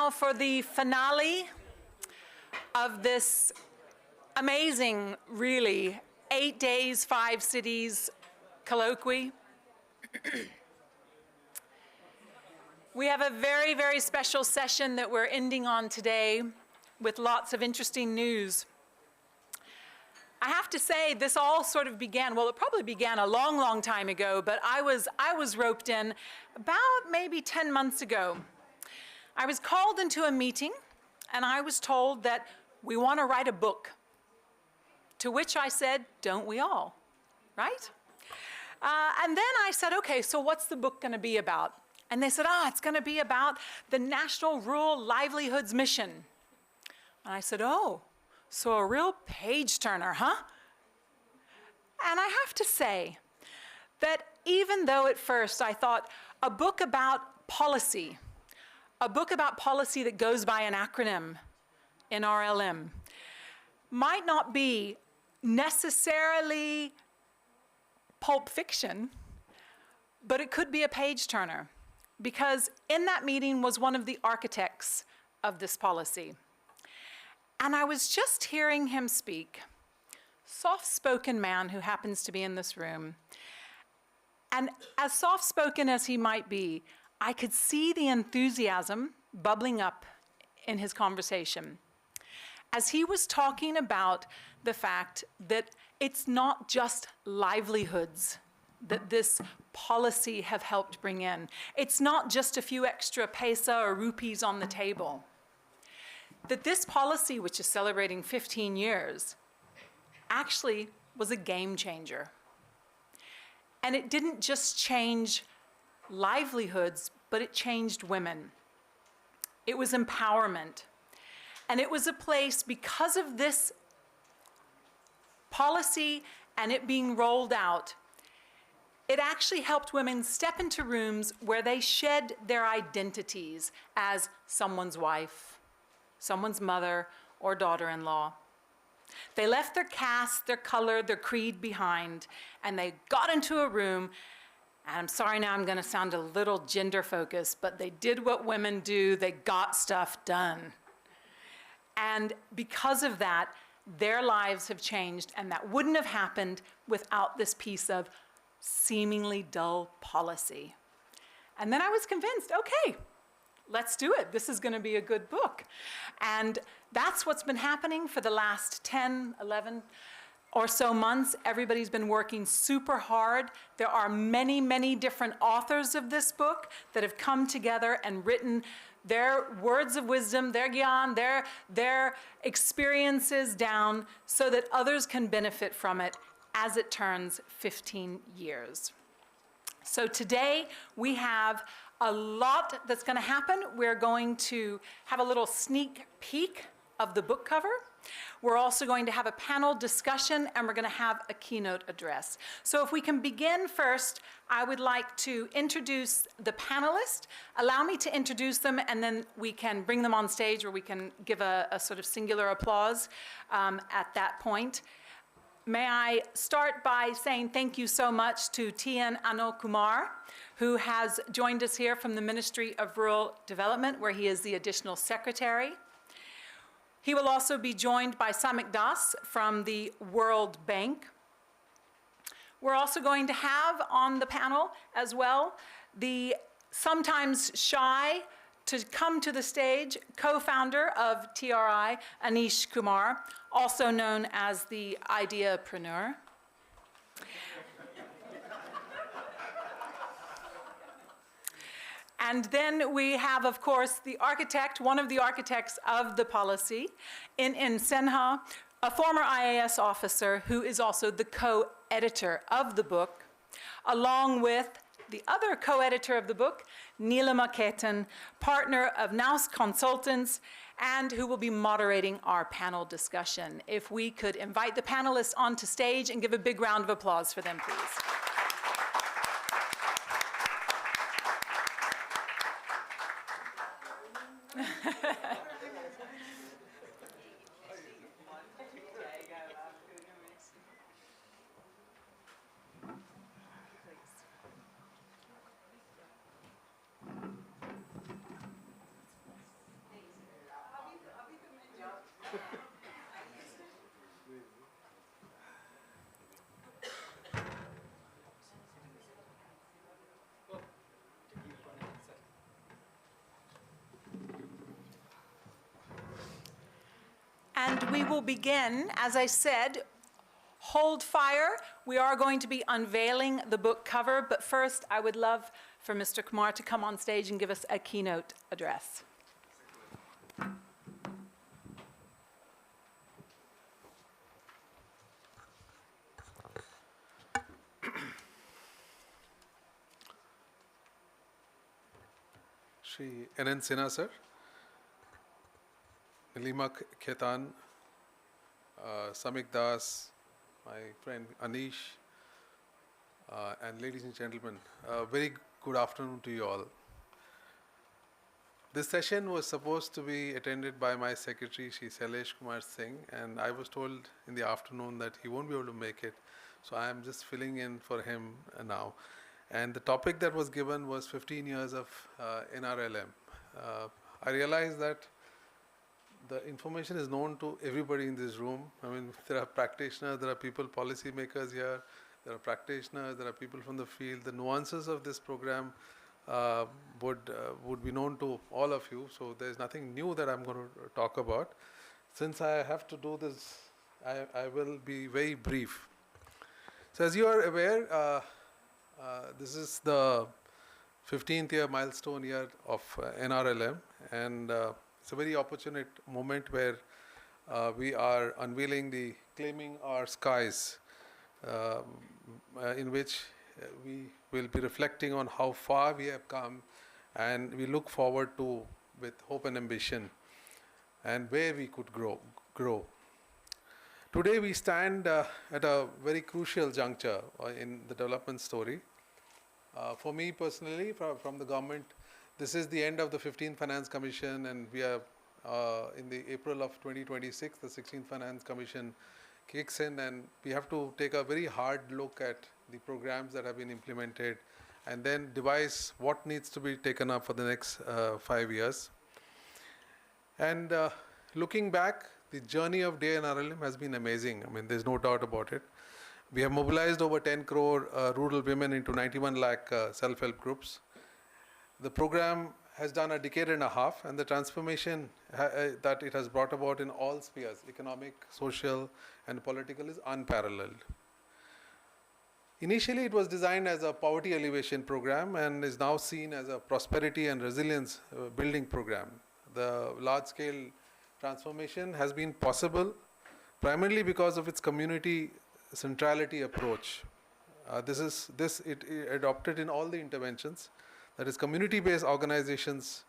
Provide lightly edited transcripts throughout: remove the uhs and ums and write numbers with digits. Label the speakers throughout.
Speaker 1: now for the finale of this amazing, really, 8 days, 5 cities colloquy. We have a very, very special session that we're ending on today with lots of interesting news. I have to say, this all sort of began, well, it probably began a long, long time ago, but I was roped in about maybe 10 months ago. I was called into a meeting, and I was told that we want to write a book. To which I said, don't we all, right? And then I said, okay, so what's the book going to be about? And they said, it's going to be about the National Rural Livelihoods Mission. And I said, oh, so a real page-turner, huh? And I have to say that even though at first I thought a book about policy that goes by an acronym, NRLM, might not be necessarily pulp fiction, but it could be a page-turner, because in that meeting was one of the architects of this policy. And I was just hearing him speak, soft-spoken man who happens to be in this room. And as soft-spoken as he might be, I could see the enthusiasm bubbling up in his conversation as he was talking about the fact that it's not just livelihoods that this policy have helped bring in. It's not just a few extra paisa or rupees on the table. That this policy, which is celebrating 15 years, actually was a game changer. And it didn't just change livelihoods, but it changed women. It was empowerment. And it was a place, because of this policy and it being rolled out, it actually helped women step into rooms where they shed their identities as someone's wife, someone's mother or daughter-in-law. They left their caste, their color, their creed behind, and they got into a room, and I'm sorry now I'm gonna sound a little gender-focused, but they did what women do, they got stuff done. And because of that, their lives have changed, and that wouldn't have happened without this piece of seemingly dull policy. And then I was convinced, okay, let's do it. This is going to be a good book. And that's what's been happening for the last 10, 11 or so months. Everybody's been working super hard. There are many, many different authors of this book that have come together and written their words of wisdom, their gyan, their experiences down so that others can benefit from it as it turns 15 years. So today we have a lot that's going to happen. We're going to have a little sneak peek of the book cover. We're also going to have a panel discussion, and we're going to have a keynote address. So if we can begin first, I would like to introduce the panelists. Allow me to introduce them, and then we can bring them on stage, or we can give a sort of singular applause at that point. May I start by saying thank you so much to T.N. Anil Kumar, who has joined us here from the Ministry of Rural Development, where he is the additional secretary. He will also be joined by Samik Das from the World Bank. We're also going to have on the panel as well the sometimes shy to come to the stage co-founder of TRI, Anish Kumar, also known as the Ideapreneur. And then we have, of course, the architect, one of the architects of the policy, in Senha, a former IAS officer who is also the co-editor of the book, along with the other co-editor of the book, Neelima Ketan, partner of Naus Consultants, and who will be moderating our panel discussion. If we could invite the panelists onto stage and give a big round of applause for them, please. And we will begin, as I said, hold fire. We are going to be unveiling the book cover, but first I would love for Mr. Kumar to come on stage and give us a keynote address.
Speaker 2: Shri N.N. Sinha sir, Nilima Khetan, Samik Das, my friend Anish, and ladies and gentlemen, very good afternoon to you all. This session was supposed to be attended by my secretary, Shri Shailesh Kumar Singh, and I was told in the afternoon that he won't be able to make it, so I am just filling in for him now. And the topic that was given was 15 years of NRLM. I realized that the information is known to everybody in this room. I mean, there are practitioners, there are people, policy makers here, there are practitioners, there are people from the field. The nuances of this program would be known to all of you, so there's nothing new that I'm going to talk about. Since I have to do this, I will be very brief. So as you are aware, this is the 15th year milestone year of NRLM, and it's a very opportune moment where we are unveiling the Claiming Our Skies, in which we will be reflecting on how far we have come, and we look forward to with hope and ambition, and where we could grow. Today we stand at a very crucial juncture in the development story. For me personally, from the government, this is the end of the 15th Finance Commission, and we are in the April of 2026, the 16th Finance Commission kicks in, and we have to take a very hard look at the programs that have been implemented and then devise what needs to be taken up for the next 5 years. And looking back, the journey of DNRLM has been amazing. I mean, there's no doubt about it. We have mobilized over 10 crore rural women into 91 lakh self-help groups. The program has done a decade and a half, and the transformation that it has brought about in all spheres, economic, social, and political, is unparalleled. Initially, it was designed as a poverty alleviation program and is now seen as a prosperity and resilience building program. The large-scale transformation has been possible primarily because of its community centrality approach. It adopted in all the interventions. That is, community-based organizations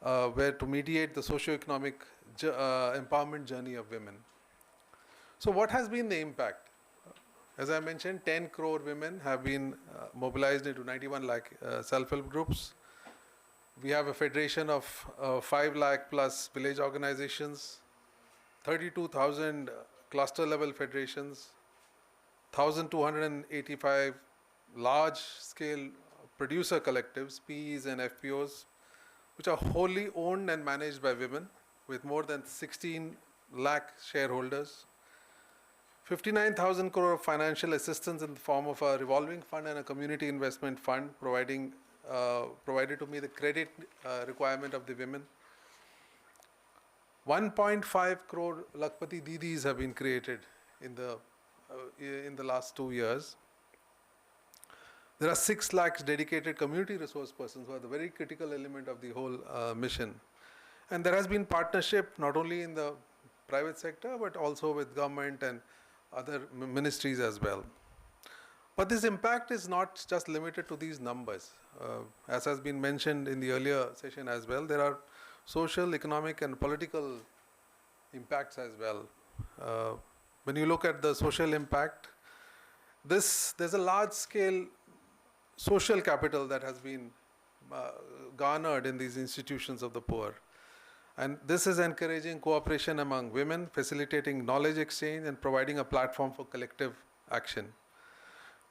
Speaker 2: were to mediate the socio-economic empowerment journey of women. So what has been the impact? As I mentioned, 10 crore women have been mobilized into 91 lakh self-help groups. We have a federation of 5 lakh plus village organizations, 32,000 cluster-level federations, 1,285 large-scale producer collectives, PEs and FPOs, which are wholly owned and managed by women, with more than 16 lakh shareholders, 59,000 crore of financial assistance in the form of a revolving fund and a community investment fund, provided to meet the credit requirement of the women. 1.5 crore Lakpati Didis have been created in the last 2 years. There are 6 lakhs dedicated community resource persons who are the very critical element of the whole mission. And there has been partnership not only in the private sector but also with government and other ministries as well. But this impact is not just limited to these numbers. As has been mentioned in the earlier session as well, there are social, economic and political impacts as well. When you look at the social impact, there's a large scale social capital that has been garnered in these institutions of the poor. And this is encouraging cooperation among women, facilitating knowledge exchange and providing a platform for collective action.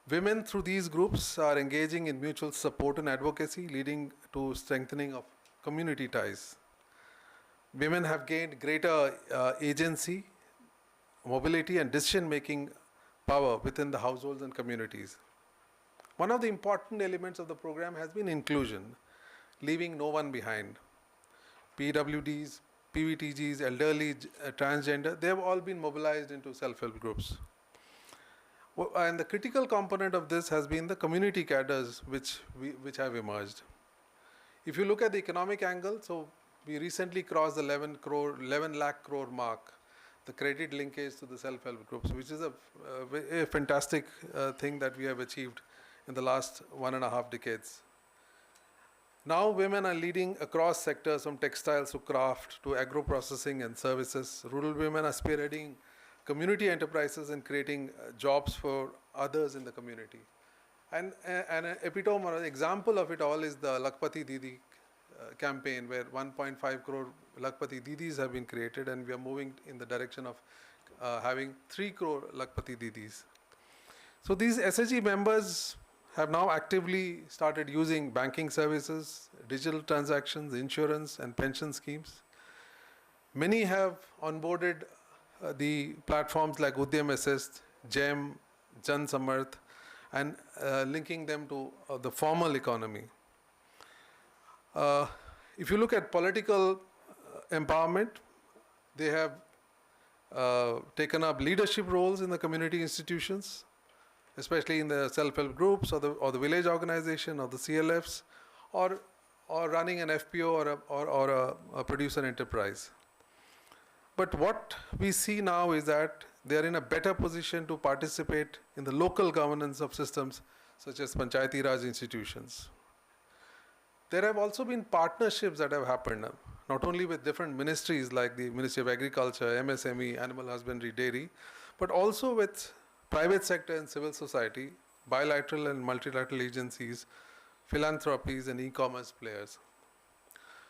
Speaker 2: Women through these groups are engaging in mutual support and advocacy, leading to strengthening of community ties. Women have gained greater agency, mobility, and decision-making power within the households and communities. One of the important elements of the program has been inclusion, leaving no one behind. PWDs, PVTGs, elderly, transgender, they have all been mobilized into self-help groups. And the critical component of this has been the community cadres which have emerged. If you look at the economic angle, so we recently crossed the 11 lakh crore mark, the credit linkage to the self-help groups, which is a fantastic thing that we have achieved in the last 1.5 decades. Now women are leading across sectors from textiles to craft to agro-processing and services. Rural women are spearheading community enterprises and creating jobs for others in the community. And an epitome or an example of it all is the Lakhpati Didi campaign, where 1.5 crore Lakhpati Didis have been created, and we are moving in the direction of having 3 crore Lakhpati Didis. So these SHG members have now actively started using banking services, digital transactions, insurance, and pension schemes. Many have onboarded the platforms like Udyam Assist, GEM, Jan Samarth, and linking them to the formal economy. If you look at political empowerment, they have taken up leadership roles in the community institutions, especially in the self-help groups or the village organization or the CLFs, or running an FPO or a producer enterprise. But what we see now is that they are in a better position to participate in the local governance of systems such as Panchayati Raj institutions. There have also been partnerships that have happened, not only with different ministries like the Ministry of Agriculture, MSME, Animal Husbandry, Dairy, but also with private sector and civil society, bilateral and multilateral agencies, philanthropies, and e-commerce players.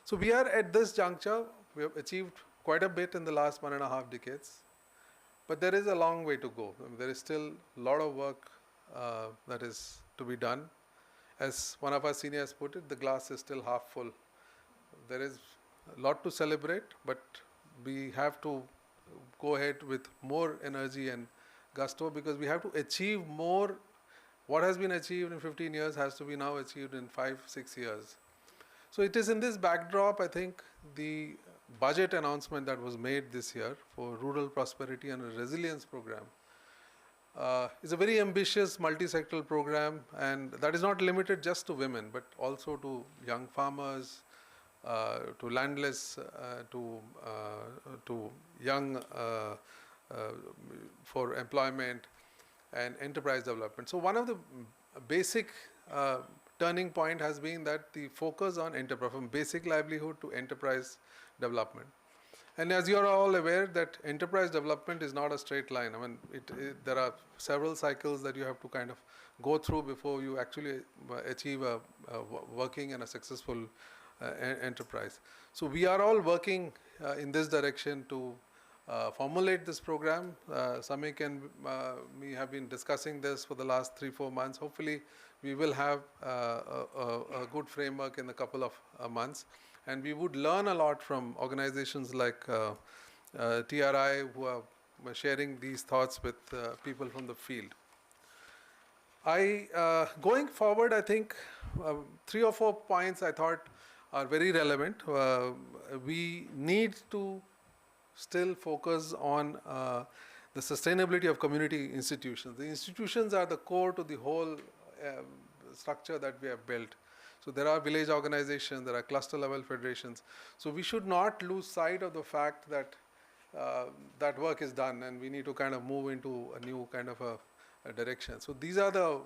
Speaker 2: So we are at this juncture, we have achieved quite a bit in the last 1.5 decades, but there is a long way to go. I mean, there is still a lot of work that is to be done. As one of our seniors put it, the glass is still half full. There is a lot to celebrate, but we have to go ahead with more energy and gusto, because we have to achieve more. What has been achieved in 15 years has to be now achieved in 5-6 years. So it is in this backdrop, I think, the budget announcement that was made this year for rural prosperity and a resilience program is a very ambitious multi-sectoral program, and that is not limited just to women, but also to young farmers, to landless, to young for employment and enterprise development. So one of the basic turning point has been that the focus on enterprise, from basic livelihood to enterprise development. And as you are all aware, that enterprise development is not a straight line. I mean, there are several cycles that you have to kind of go through before you actually achieve a working and a successful enterprise. So we are all working in this direction to formulate this program. Samik and me have been discussing this for the last 3-4 months. Hopefully, we will have a good framework in a couple of months. And we would learn a lot from organizations like TRI, who are sharing these thoughts with people from the field. Going forward, I think 3 or 4 points I thought are very relevant. We need to still focus on the sustainability of community institutions. The institutions are the core to the whole structure that we have built. So there are village organizations, there are cluster level federations. So we should not lose sight of the fact that that work is done, and we need to kind of move into a new kind of a direction. So these are the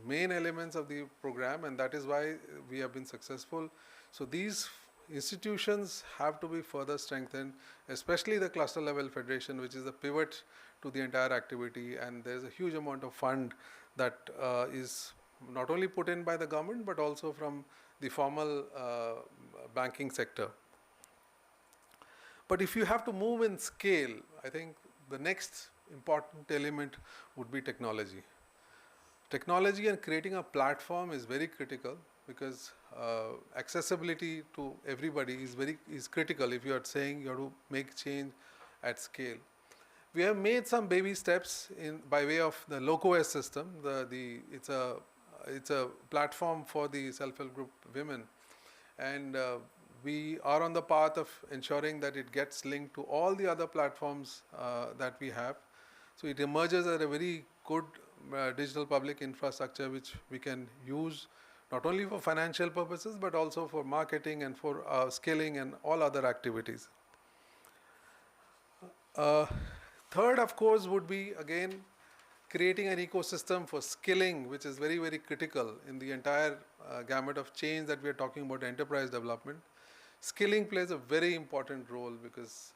Speaker 2: main elements of the program, and that is why we have been successful. So these institutions have to be further strengthened, especially the cluster level federation, which is the pivot to the entire activity, and there's a huge amount of fund that is not only put in by the government, but also from the formal banking sector. But if you have to move in scale, I think the next important element would be technology. Technology and creating a platform is very critical. because accessibility to everybody is critical if you are saying you have to make change at scale. We have made some baby steps by way of the LocOS system. It's a platform for the self-help group women, and we are on the path of ensuring that it gets linked to all the other platforms that we have. So it emerges as a very good digital public infrastructure which we can use not only for financial purposes but also for marketing and for scaling and all other activities. Third, of course, would be again creating an ecosystem for skilling, which is very, very critical in the entire gamut of change that we are talking about, enterprise development. Skilling plays a very important role because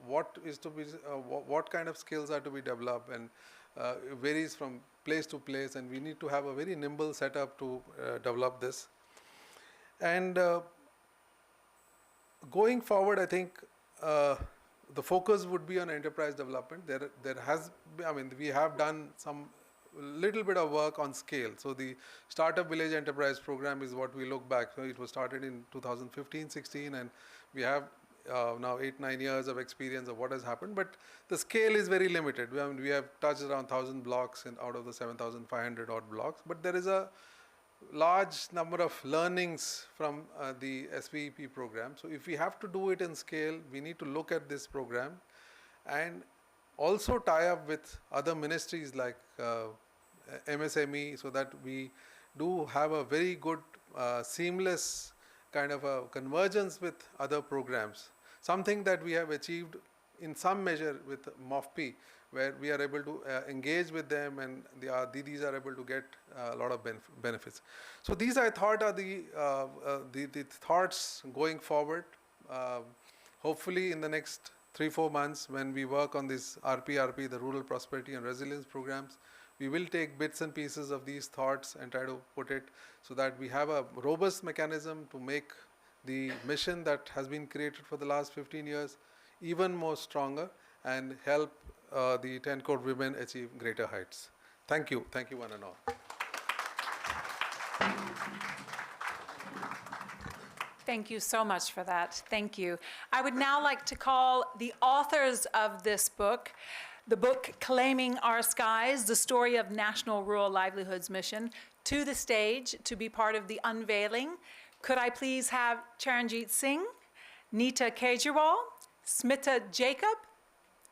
Speaker 2: what kind of skills are to be developed, and it varies from place to place, and we need to have a very nimble setup to develop this. And going forward, I think the focus would be on enterprise development. We have done some little bit of work on scale. So the Startup Village Enterprise Program is what we look back. So it was started in 2015-16, and we have now 8-9 years of experience of what has happened. But the scale is very limited. We have touched around 1,000 blocks out of the 7,500 odd blocks. But there is a large number of learnings from the SVEP program. So if we have to do it in scale, we need to look at this program and also tie up with other ministries like MSME, so that we do have a very good seamless kind of a convergence with other programs. Something that we have achieved in some measure with MOFPI, where we are able to engage with them, and the Didis are able to get a lot of benefits. So these, I thought, are the thoughts going forward. Hopefully in the next 3-4 months, when we work on this RPRP, the Rural Prosperity and Resilience programs, we will take bits and pieces of these thoughts and try to put it so that we have a robust mechanism to make the mission that has been created for the last 15 years even more stronger and help the 10 crore women achieve greater heights. Thank you. Thank you, one and all.
Speaker 1: Thank you so much for that. Thank you. I would now like to call the authors of this book, the book Claiming Our Skies, the story of National Rural Livelihoods Mission, to the stage to be part of the unveiling. Could I please have Charanjit Singh, Neeta Kejriwal, Smita Jacob,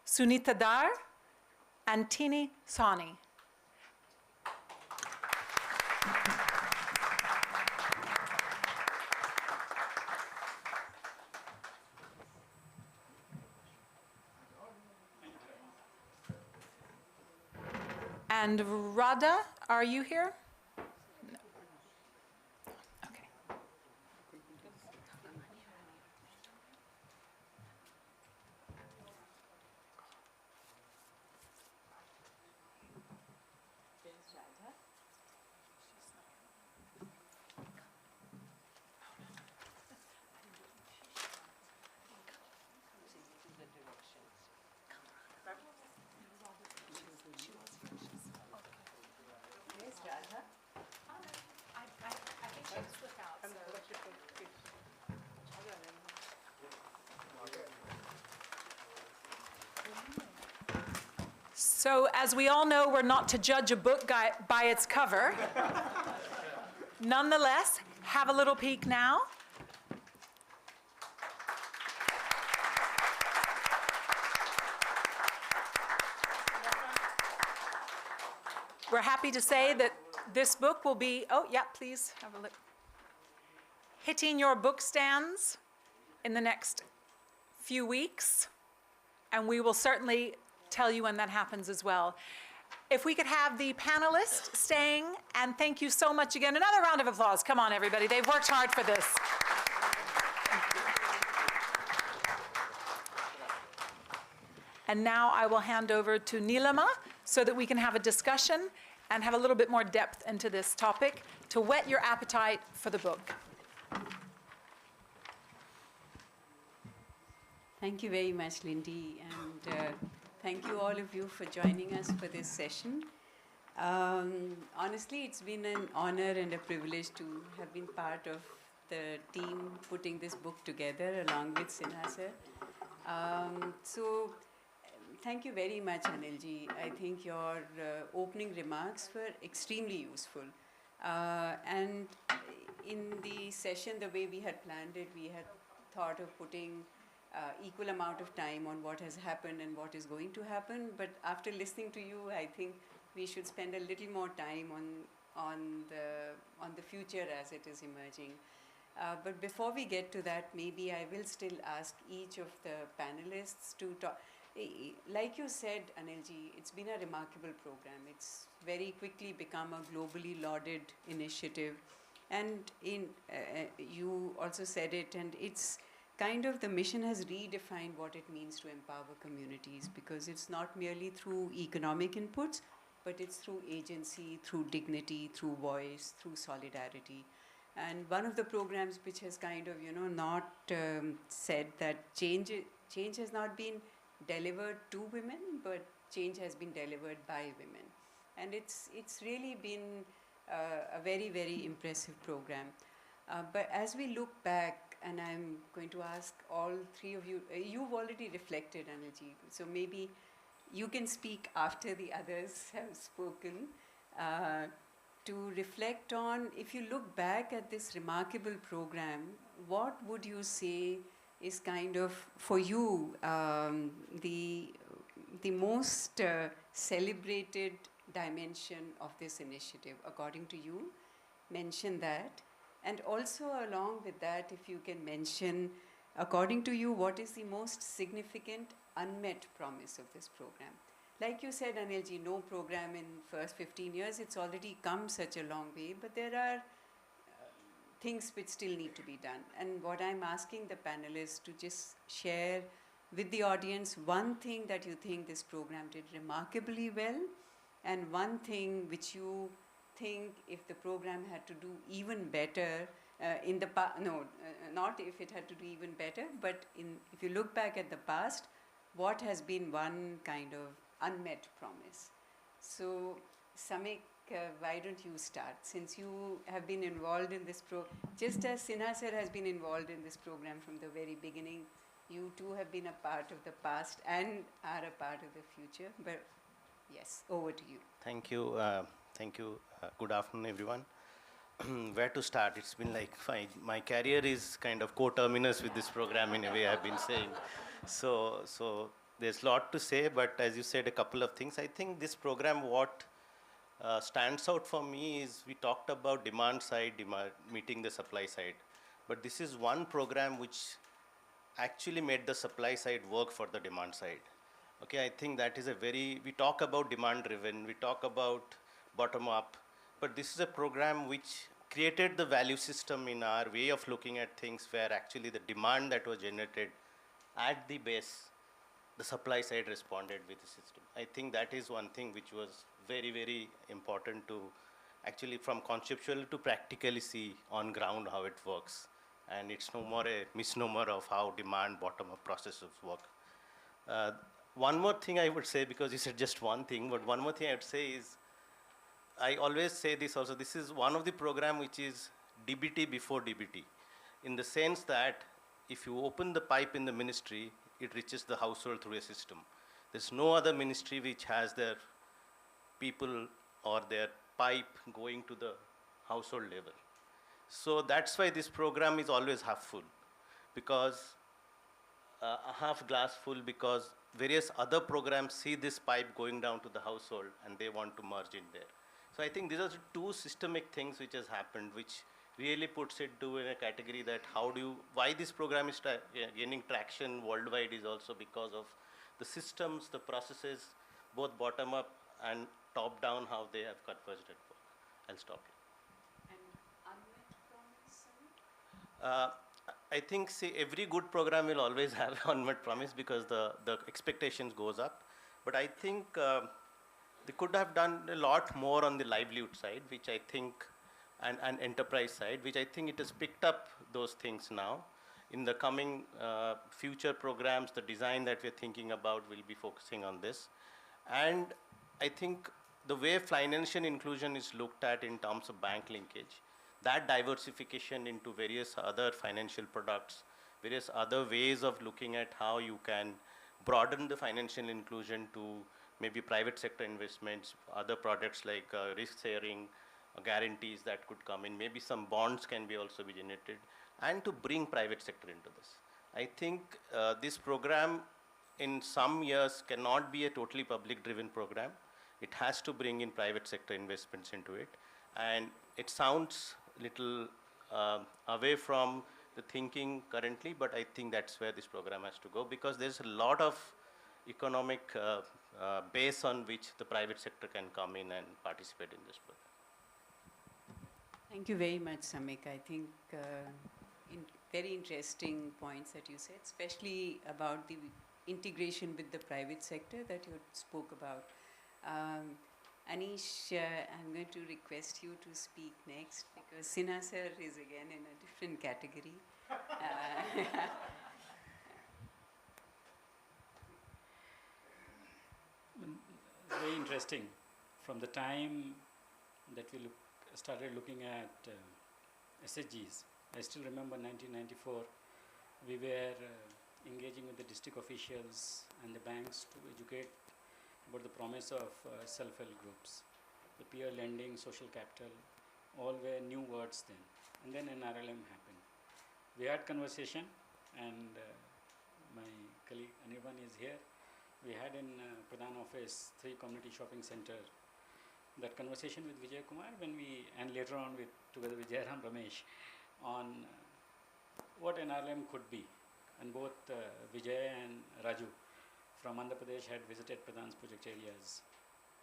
Speaker 1: Sunita Dar, and Tini Sawhney. And Radha, are you here? No. Okay. So, as we all know, we're not to judge a book by its cover. Nonetheless, have a little peek now. We're happy to say that this book will be, oh yeah, please have a look, hitting your book stands in the next few weeks, and we will certainly tell you when that happens as well. If we could have the panelists staying, and thank you so much again. Another round of applause. Come on, everybody. They've worked hard for this. And now I will hand over to Neelima so that we can have a discussion and have a little bit more depth into this topic to whet your appetite for the book.
Speaker 3: Thank you very much, Lindy, and thank you all of you for joining us for this session. Honestly, it's been an honor and a privilege to have been part of the team putting this book together along with Sinha sir. Thank you very much, Anilji. I think your opening remarks were extremely useful. And in the session, the way we had planned it, we had thought of putting equal amount of time on what has happened and what is going to happen. But after listening to you, I think we should spend a little more time on the future as it is emerging. But before we get to that, maybe I will still ask each of the panelists to talk. Like you said, Anilji, it's been a remarkable program. It's very quickly become a globally lauded initiative. And you also said it, and it's kind of the mission has redefined what it means to empower communities, because it's not merely through economic inputs, but it's through agency, through dignity, through voice, through solidarity. And one of the programs which has kind of, not said that change has not been delivered to women, but change has been delivered by women. And it's really been a very, very impressive program. But as we look back, and I'm going to ask all three of you, you've already reflected, Anilji, so maybe you can speak after the others have spoken, to reflect on, if you look back at this remarkable program, what would you say is kind of, for you, the most celebrated dimension of this initiative, according to you? Mention that. And also along with that, if you can mention, according to you, what is the most significant unmet promise of this program? Like you said, Anilji, no program in first 15 years, it's already come such a long way, but there are things which still need to be done. And what I'm asking the panelists to just share with the audience, one thing that you think this program did remarkably well, and one thing which you think if the program had to do even better not if it had to do even better, but if you look back at the past, what has been one kind of unmet promise? So, Samik, why don't you start? Since you have been involved in this just as Sinha sir has been involved in this program from the very beginning, you too have been a part of the past and are a part of the future. But yes, over to you.
Speaker 4: Thank you. Thank you. Good afternoon, everyone. Where to start? It's been like my career is kind of co-terminus with this program in a way, I've been saying. So there's a lot to say, but as you said, a couple of things. I think this program, what stands out for me is we talked about demand side, meeting the supply side. But this is one program which actually made the supply side work for the demand side. Okay, I think that is we talk about demand driven, we talk about bottom up, but this is a program which created the value system in our way of looking at things, where actually the demand that was generated at the base, the supply side responded with the system. I think that is one thing which was very, very important to actually from conceptual to practically see on ground how it works. And it's no more a misnomer of how demand bottom-up processes work. One more thing I would say, because you said just one thing, but one more thing I would say is, I always say this also, this is one of the program which is DBT before DBT, in the sense that if you open the pipe in the ministry, it reaches the household through a system. There's no other ministry which has their people or their pipe going to the household level. So that's why this program is always half full, because half glass full, because various other programs see this pipe going down to the household and they want to merge in there. So I think these are two systemic things which has happened, which really puts it to in a category that why this program is gaining traction worldwide is also because of the systems, the processes, both bottom up and top down, how they have converged at work. I'll stop here.
Speaker 3: And unmet promise?
Speaker 4: I think, see, every good program will always have unmet promise, because the expectations goes up. But I think they could have done a lot more on the livelihood side, which I think, and enterprise side, which I think it has picked up those things now. In the coming future programs, the design that we're thinking about will be focusing on this. And I think the way financial inclusion is looked at in terms of bank linkage, that diversification into various other financial products, various other ways of looking at how you can broaden the financial inclusion to maybe private sector investments, other products like risk sharing, guarantees that could come in, maybe some bonds can be also be generated, and to bring private sector into this. I think this program in some years cannot be a totally public driven program. It has to bring in private sector investments into it. And it sounds little away from the thinking currently, but I think that's where this program has to go, because there's a lot of economic base on which the private sector can come in and participate in this program.
Speaker 3: Thank you very much, Samik. I think very interesting points that you said, especially about the integration with the private sector that you spoke about. Anish, I'm going to request you to speak next, because Sinha sir is again in a different category.
Speaker 5: Very interesting. From the time that we started looking at SHGs, I still remember 1994, we were engaging with the district officials and the banks to educate about the promise of self-help groups. The peer lending, social capital, all were new words then. And then NRLM happened. We had conversation, and my colleague Anirban is here. We had in Pradhan office 3 community shopping center. That conversation with Vijay Kumar, and later on together with Jairam Ramesh, on what NRLM could be. And both Vijay and Raju from Andhra Pradesh had visited Pradhan's project areas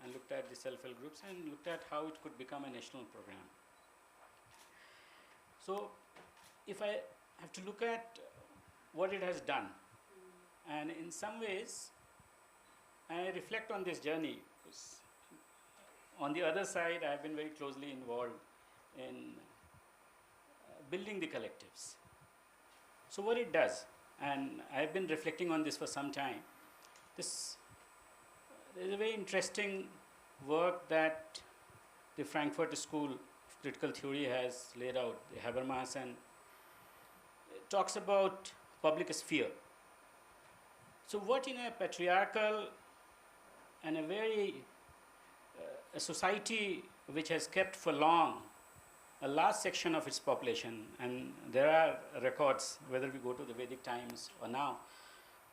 Speaker 5: and looked at the self-help groups and looked at how it could become a national program. So if I have to look at what it has done, and in some ways I reflect on this journey, because on the other side I have been very closely involved in building the collectives. So what it does, and I have been reflecting on this for some time, there is a very interesting work that the Frankfurt School of Critical Theory has laid out, the Habermas, and it talks about public sphere. So what in a patriarchal and a society which has kept for long a large section of its population, and there are records, whether we go to the Vedic times or now,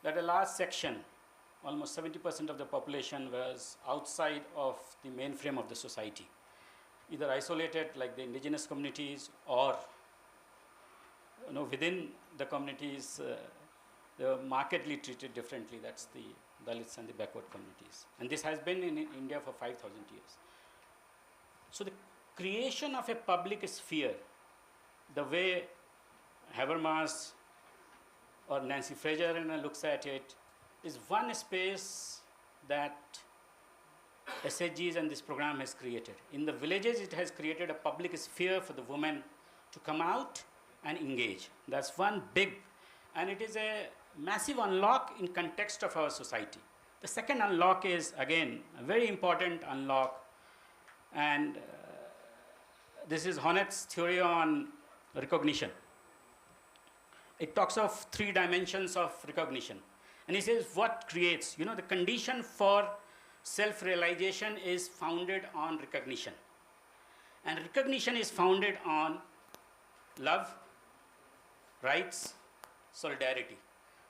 Speaker 5: that a large section, almost 70% of the population, was outside of the mainframe of the society, either isolated like the indigenous communities, or within the communities they were markedly treated differently. That's the Dalits and the backward communities. And this has been in India for 5,000 years. So the creation of a public sphere, the way Habermas or Nancy Fraser looks at it, is one space that SHGs and this program has created. In the villages, it has created a public sphere for the women to come out and engage. That's one big, and it is a massive unlock in context of our society. The second unlock is, again, a very important unlock, and this is Honnett's theory on recognition. It talks of 3 dimensions of recognition. And he says what creates, the condition for self-realization is founded on recognition. And recognition is founded on love, rights, solidarity.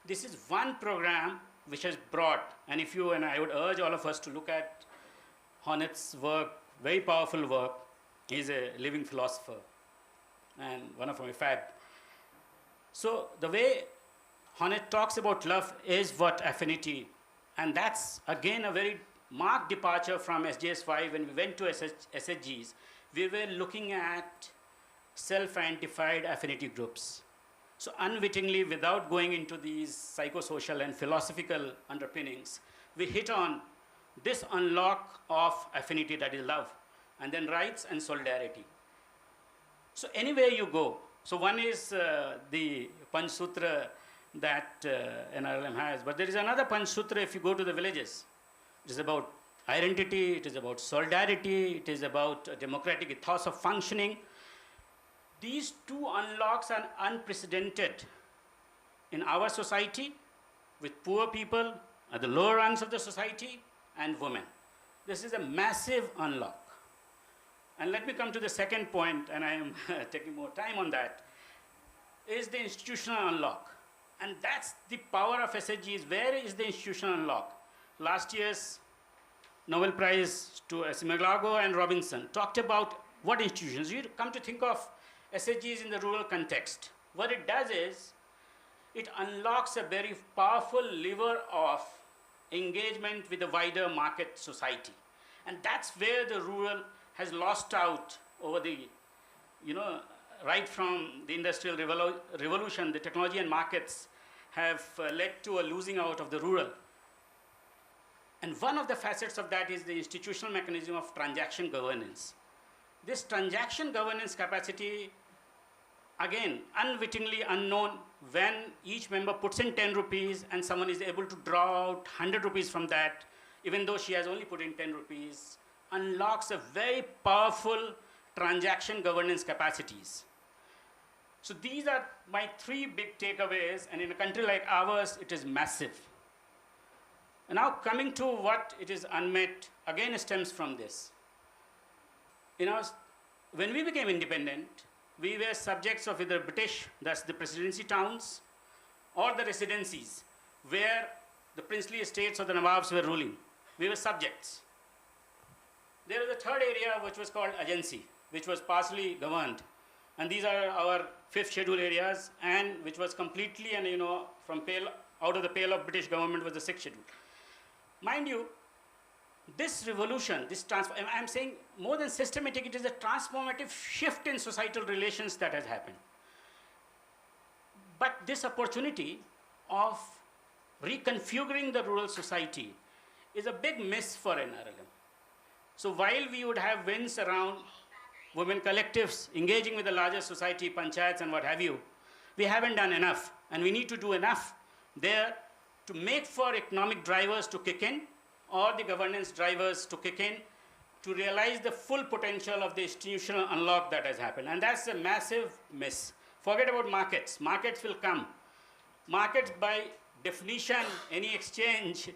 Speaker 5: This is one program which has brought, and I would urge all of us to look at Honnett's work, very powerful work. He's a living philosopher and one of my fab. So the way Honnett talks about love is what affinity, and that's again a very marked departure from SJS5. When we went to SHGs, we were looking at self-identified affinity groups. So unwittingly, without going into these psychosocial and philosophical underpinnings, we hit on this unlock of affinity, that is love, and then rights and solidarity. So anywhere you go, so one is the Panch Sutra that NRLM has, but there is another Panch Sutra if you go to the villages. It is about identity, it is about solidarity, it is about a democratic ethos of functioning. These two unlocks are unprecedented in our society, with poor people at the lower rungs of the society and women. This is a massive unlock. And let me come to the second point, and I am taking more time on that, is the institutional unlock. And that's the power of SHGs. Where is the institutional unlock? Last year's Nobel Prize to Simaglago and Robinson talked about what institutions. You come to think of SHGs in the rural context. What it does is, it unlocks a very powerful lever of engagement with the wider market society. And that's where the rural has lost out over the, right from the industrial revolution, the technology and markets have led to a losing out of the rural. And one of the facets of that is the institutional mechanism of transaction governance. This transaction governance capacity, again, unwittingly unknown, when each member puts in 10 rupees and someone is able to draw out 100 rupees from that, even though she has only put in 10 rupees, unlocks a very powerful transaction governance capacities. So these are my three big takeaways, and in a country like ours, it is massive. And now coming to what it is unmet, again stems from this. When we became independent, we were subjects of either British, that's the presidency towns, or the residencies, where the princely estates or the Nawabs were ruling. We were subjects. There was a third area which was called agency, which was partially governed. And these are our fifth schedule areas, and which was completely, and from out of the pale of British government was the sixth schedule. Mind you, this revolution, I'm saying more than systematic, it is a transformative shift in societal relations that has happened. But this opportunity of reconfiguring the rural society is a big miss for NRLM. So while we would have wins around women collectives engaging with the larger society, panchayats and what have you, we haven't done enough. And we need to do enough there to make for economic drivers to kick in, or the governance drivers to kick in, to realize the full potential of the institutional unlock that has happened. And that's a massive miss. Forget about markets. Markets will come. Markets, by definition, any exchange,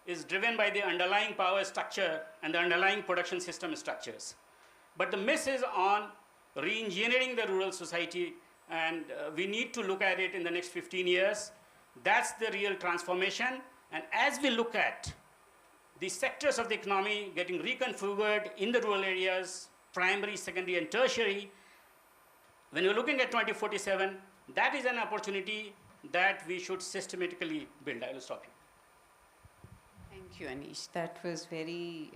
Speaker 5: is driven by the underlying power structure and the underlying production system structures. But the miss is on re-engineering the rural society, and we need to look at it in the next 15 years. That's the real transformation. And as we look at the sectors of the economy getting reconfigured in the rural areas, primary, secondary, and tertiary, when you're looking at 2047, that is an opportunity that we should systematically build. I will stop you.
Speaker 3: Thank you, Anish. That was very,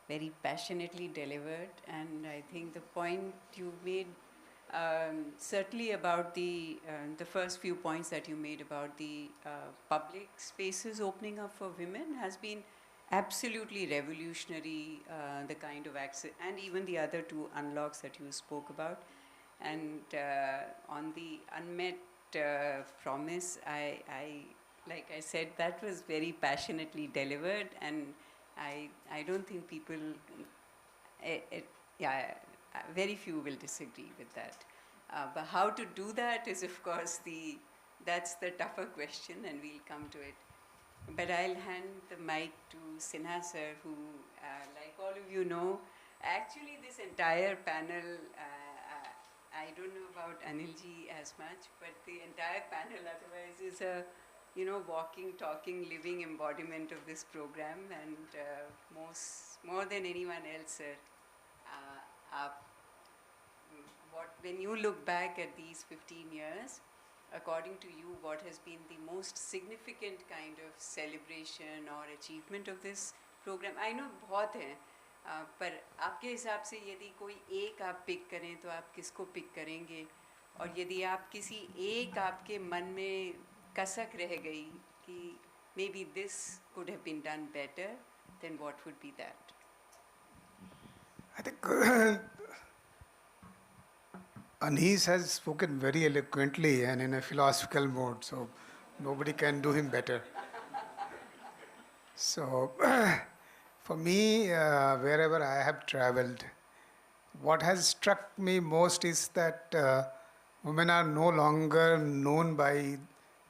Speaker 3: very passionately delivered. And I think the point you made, certainly about the first few points that you made about the public spaces opening up for women has been absolutely revolutionary, the kind of access, and even the other two unlocks that you spoke about. And on the unmet promise, like I said, that was very passionately delivered, and I don't think people, very few will disagree with that. But how to do that is, of course, that's the tougher question, and we'll come to it. But I'll hand the mic to Sinha sir, who, like all of you know, actually this entire panel, I don't know about Anilji as much, but the entire panel otherwise is a, walking, talking, living embodiment of this program, and more than anyone else, sir, when you look back at these 15 years, according to you, what has been the most significant kind of celebration or achievement of this program? I know बहुत हैं, पर आपके हिसाब से यदि कोई एक आप पिक करें तो आप किसको पिक करेंगे? और यदि आप किसी एक आपके मन में कसक रह गई कि maybe this could have been done better, then what would be that?
Speaker 6: I think Anish has spoken very eloquently and in a philosophical mode, so nobody can do him better. So, for me, wherever I have traveled, what has struck me most is that women are no longer known by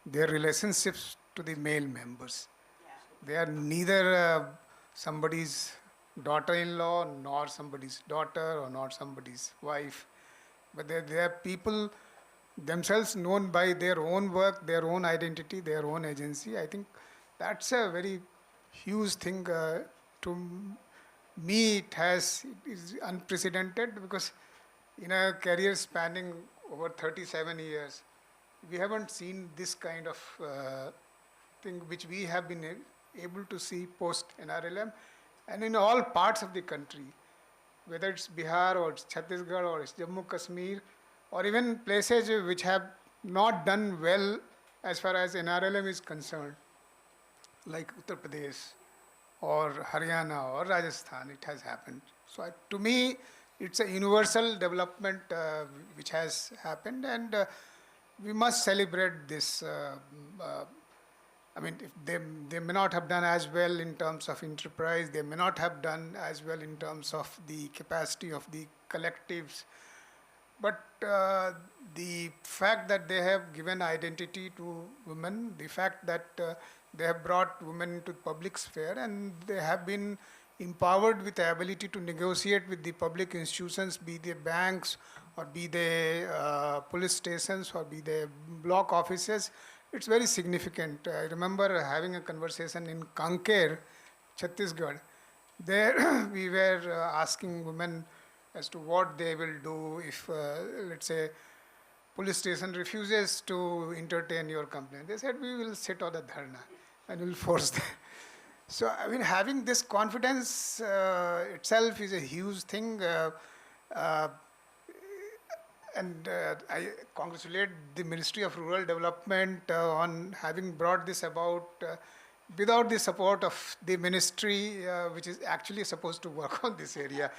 Speaker 6: their relationships to the male members. They are neither somebody's daughter-in-law, nor somebody's daughter, or not somebody's wife, but they are people themselves known by their own work, their own identity, their own agency. I think that's a very huge thing. To me, it is unprecedented, because in a career spanning over 37 years, we haven't seen this kind of thing which we have been able to see post NRLM, and in all parts of the country, whether it's Bihar or it's Chhattisgarh or it's Jammu Kashmir, or even places which have not done well as far as NRLM is concerned, like Uttar Pradesh or Haryana or Rajasthan, it has happened. So to me, it's a universal development which has happened, and we must celebrate this. I mean, if they may not have done as well in terms of enterprise, they may not have done as well in terms of the capacity of the collectives, but the fact that they have given identity to women, the fact that they have brought women into public sphere, and they have been empowered with the ability to negotiate with the public institutions, be they banks, or be they police stations, or be they block offices, it's very significant. I remember having a conversation in Kanker, Chhattisgarh. There we were asking women as to what they will do if, let's say, police station refuses to entertain your complaint. They said, we will sit on the dharna and we'll force them. So, I mean, having this confidence itself is a huge thing. And I congratulate the Ministry of Rural Development on having brought this about without the support of the ministry, which is actually supposed to work on this area.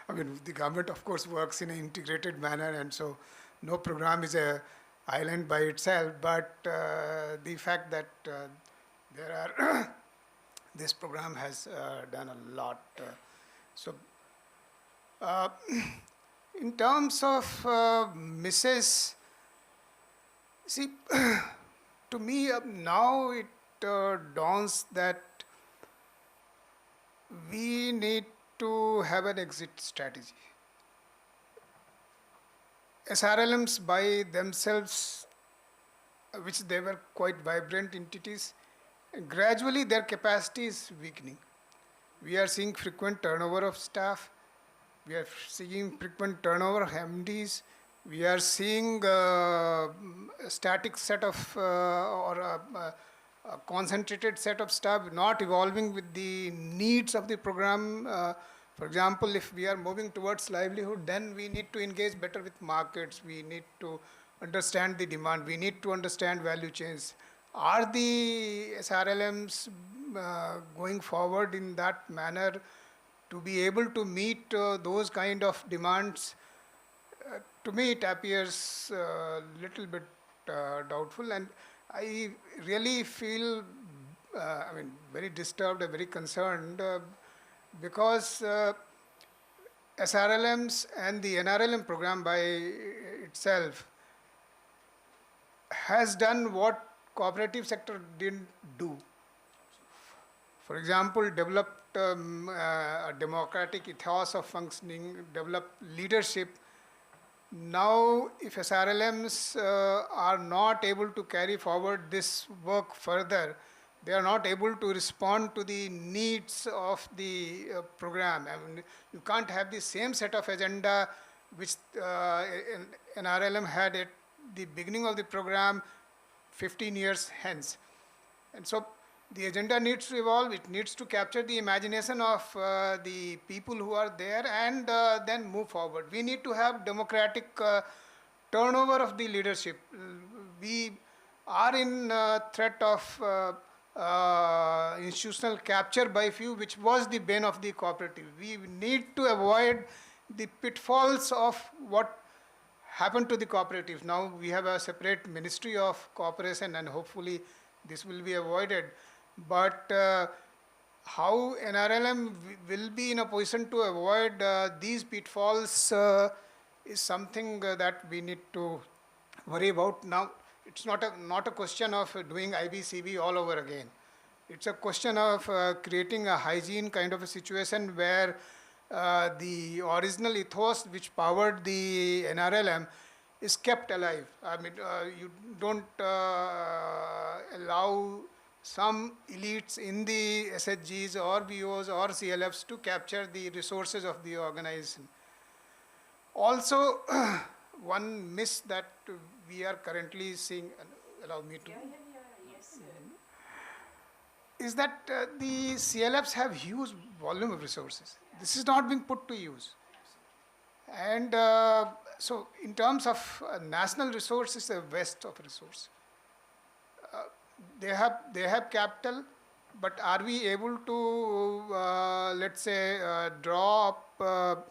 Speaker 6: I mean, the government, of course, works in an integrated manner, and so no program is a island by itself. But the fact that there are this program has done a lot. So. In terms of Mrs. See, to me now it dawns that we need to have an exit strategy. SRLMs by themselves, which they were quite vibrant entities, gradually their capacity is weakening. We are seeing frequent turnover of staff. We are seeing frequent turnover of MDs. We are seeing a static set of or a concentrated set of staff not evolving with the needs of the program. For example, if we are moving towards livelihood, then we need to engage better with markets. We need to understand the demand. We need to understand value chains. Are the SRLMs going forward in that manner to be able to meet those kind of demands? To me, it appears a little bit doubtful, and I really feel, very disturbed and very concerned because SRLMs and the NRLM program by itself has done what cooperative sector didn't do. For example, developed a democratic ethos of functioning, developed leadership. Now, if SRLMs are not able to carry forward this work further, they are not able to respond to the needs of the program. I mean, you can't have the same set of agenda which NRLM had at the beginning of the program 15 years hence. And so the agenda needs to evolve. It needs to capture the imagination of the people who are there, and then move forward. We need to have democratic turnover of the leadership. We are in threat of institutional capture by few, which was the bane of the cooperative. We need to avoid the pitfalls of what happened to the cooperatives. Now we have a separate Ministry of Cooperation, and hopefully this will be avoided. But how NRLM will be in a position to avoid these pitfalls is something that we need to worry about. Now, it's not a question of doing IBCB all over again. It's a question of creating a hygiene kind of a situation where the original ethos which powered the NRLM is kept alive. I mean, you don't allow some elites in the SHGs or BOs or CLFs to capture the resources of the organization. Also, one miss that we are currently seeing, allow me to, is that the CLFs have huge volume of resources. This is not being put to use. And so in terms of national resources, the waste of resource. They have capital, but are we able to, let's say, draw up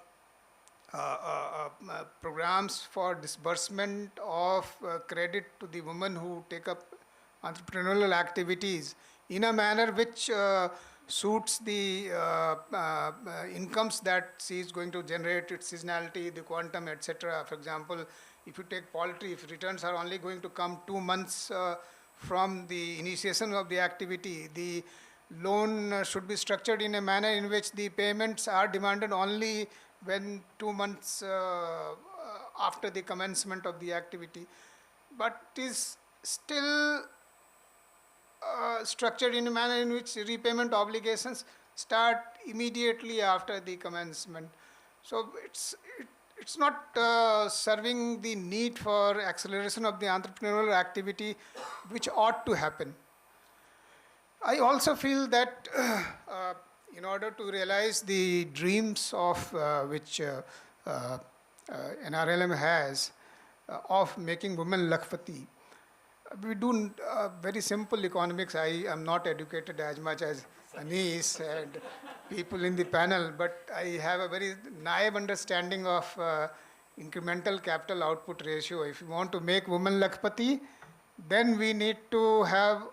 Speaker 6: programs for disbursement of credit to the women who take up entrepreneurial activities in a manner which suits the incomes that she is going to generate, its seasonality, the quantum, etc. For example, if you take poultry, if returns are only going to come 2 months from the initiation of the activity, the loan should be structured in a manner in which the payments are demanded only when 2 months after the commencement of the activity, but is still structured in a manner in which repayment obligations start immediately after the commencement. So it's not serving the need for acceleration of the entrepreneurial activity which ought to happen. I also feel that in order to realize the dreams of which NRLM has of making women Lakhpati, we do very simple economics. I am not educated as much as Anis and people in the panel, but I have a very naive understanding of incremental capital output ratio. If you want to make women Lakhpati, then we need to have,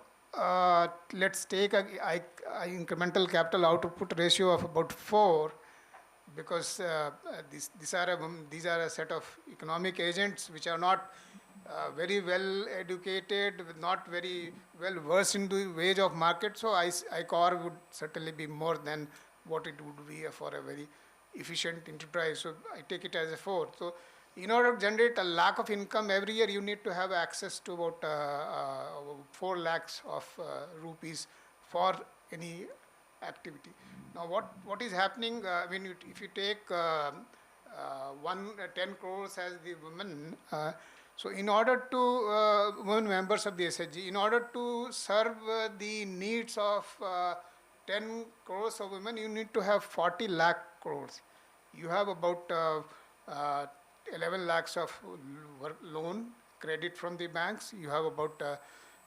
Speaker 6: let's take a incremental capital output ratio of about 4, because these are a set of economic agents which are not very well educated, not very well versed in the wage of market. So ICOR would certainly be more than what it would be for a very efficient enterprise. So I take it as a 4. So in order to generate a lakh of income every year, you need to have access to about 4 lakhs of rupees for any activity. Now what is happening, when if you take 10 crores as the women, so in order to, women members of the SHG, in order to serve the needs of 10 crores of women, you need to have 40 lakh crores. You have about 11 lakhs of loan credit from the banks. You have about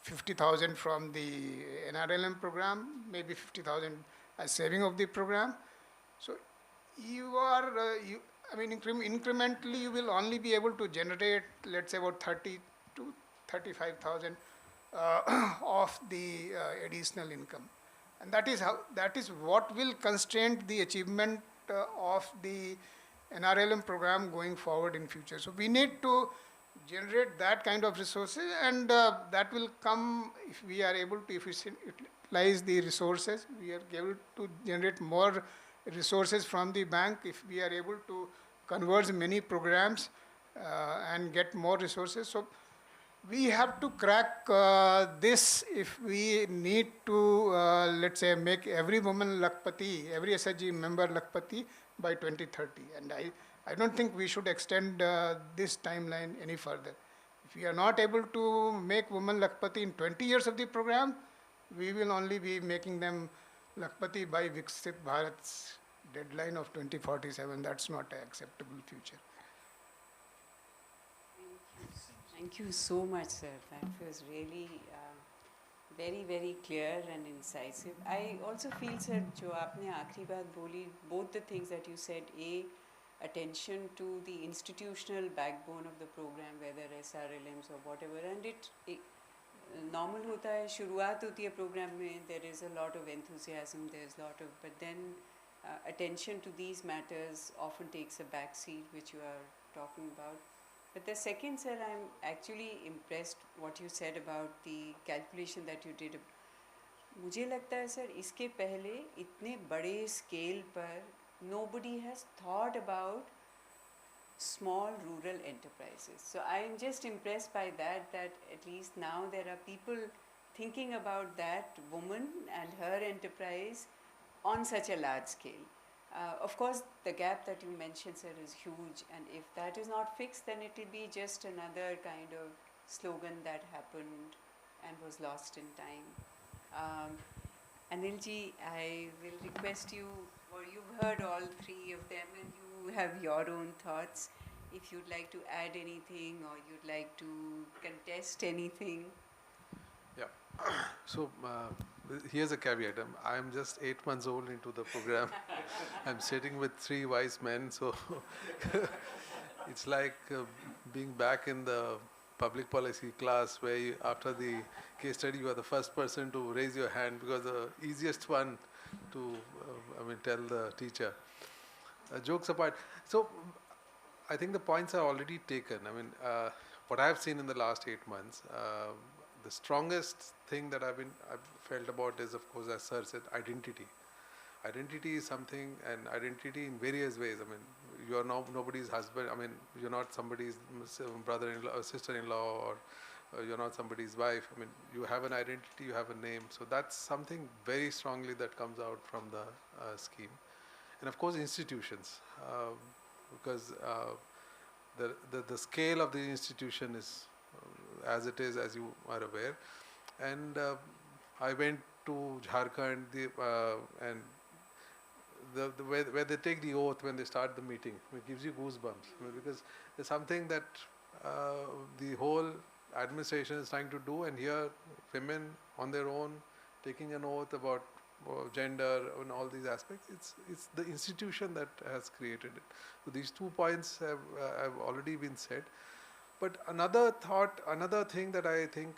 Speaker 6: 50,000 from the NRLM program, maybe 50,000 as saving of the program. So you are, incrementally you will only be able to generate, let's say, about 30 to 35,000 of the additional income. And that is what will constrain the achievement of the NRLM program going forward in future. So we need to generate that kind of resources, and that will come if we are able to utilize the resources. We are able to generate more resources from the bank if we are able to converge many programs and get more resources. So we have to crack this if we need to, let's say, make every woman Lakhpati, every SHG member Lakhpati by 2030. And I don't think we should extend this timeline any further. If we are not able to make women Lakhpati in 20 years of the program, we will only be making them Lakhpati by Viksit Bharat's deadline of 2047. That's not an acceptable future.
Speaker 3: Thank you so much, sir. That was really very, very clear and incisive. I also feel, sir, jo aapne aakhri baat boli, both the things that you said, attention to the institutional backbone of the program, whether SRLMs or whatever, and normal होता है, शुरुआत होती है program में, there is a lot of enthusiasm, there's a lot of, but then attention to these matters often takes a back seat, which you are talking about. But the second, sir, I'm actually impressed what you said about the calculation that you did. मुझे लगता है sir इसके पहले इतने बड़े scale पर nobody has thought about small rural enterprises. So I am just impressed by that, that at least now there are people thinking about that woman and her enterprise on such a large scale. Of course, the gap that you mentioned, sir, is huge, and if that is not fixed, then it will be just another kind of slogan that happened and was lost in time. Anilji, I will request you, or you've heard all three of them and you have your own thoughts. If you'd like to add anything or you'd like to contest anything.
Speaker 2: Yeah. So here's a caveat. I'm just 8 months old into the program. I'm sitting with 3 wise men, so it's like being back in the public policy class where you, after the case study you are the first person to raise your hand because the easiest one to tell the teacher. Jokes apart, so I think the points are already taken. What I've seen in the last 8 months, the strongest thing that I've felt about is, of course, as Sir said, identity. Identity is something, and identity in various ways. You are now nobody's husband. You're not somebody's brother-in-law or sister-in-law, or you're not somebody's wife. You have an identity, you have a name. So that's something very strongly that comes out from the scheme. And of course, institutions, because the scale of the institution is as it is, as you are aware. And I went to Jharkhand, and where they take the oath when they start the meeting. It gives you goosebumps, because there's something that the whole administration is trying to do, and here women on their own taking an oath about gender and all these aspects. It's the institution that has created it. So these 2 points have already been said. But another thing that I think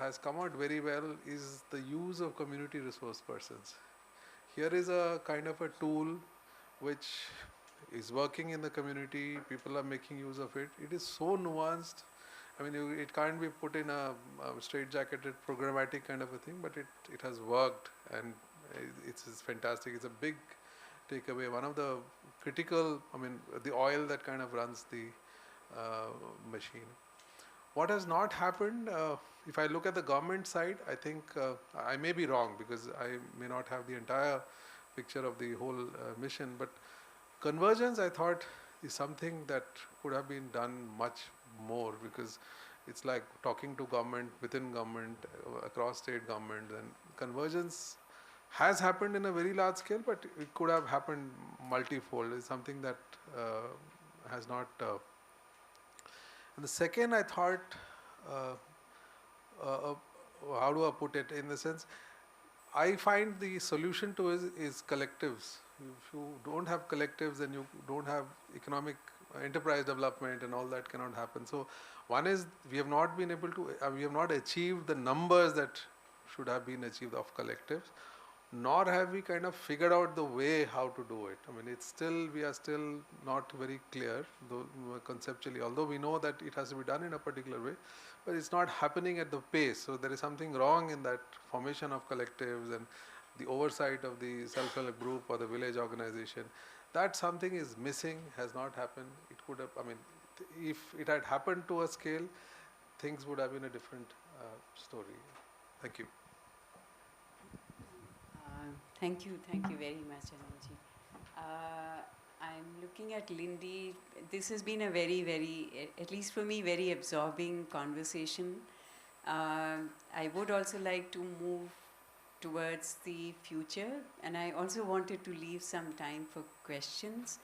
Speaker 2: has come out very well is the use of community resource persons. Here is a kind of a tool which is working in the community. People are making use of it. It is so nuanced. It can't be put in a straight-jacketed programmatic kind of a thing, but it has worked, and it's fantastic. It's a big takeaway. One of the critical, the oil that kind of runs the machine. What has not happened, if I look at the government side, I think I may be wrong because I may not have the entire picture of the whole mission, but convergence, I thought, is something that could have been done much more, because it's like talking to government, within government, across state government, and convergence has happened in a very large scale, but it could have happened multifold. It's something that has not. And the second, I thought, how do I put it? In the sense, I find the solution to is collectives. If you don't have collectives, then you don't have economic enterprise development, and all that cannot happen. So, one is we have not been able to, we have not achieved the numbers that should have been achieved of collectives, nor have we kind of figured out the way how to do it. We are still not very clear, though conceptually, although we know that it has to be done in a particular way, but it's not happening at the pace. So there is something wrong in that formation of collectives and the oversight of the self-help group or the village organization. That something is missing, has not happened. It could have, if it had happened to a scale, things would have been a different story. Thank you.
Speaker 3: Thank you very much, Anilji. I'm looking at Lindy. This has been a very, at least for me, very absorbing conversation. I would also like to move towards the future, and I also wanted to leave some time for questions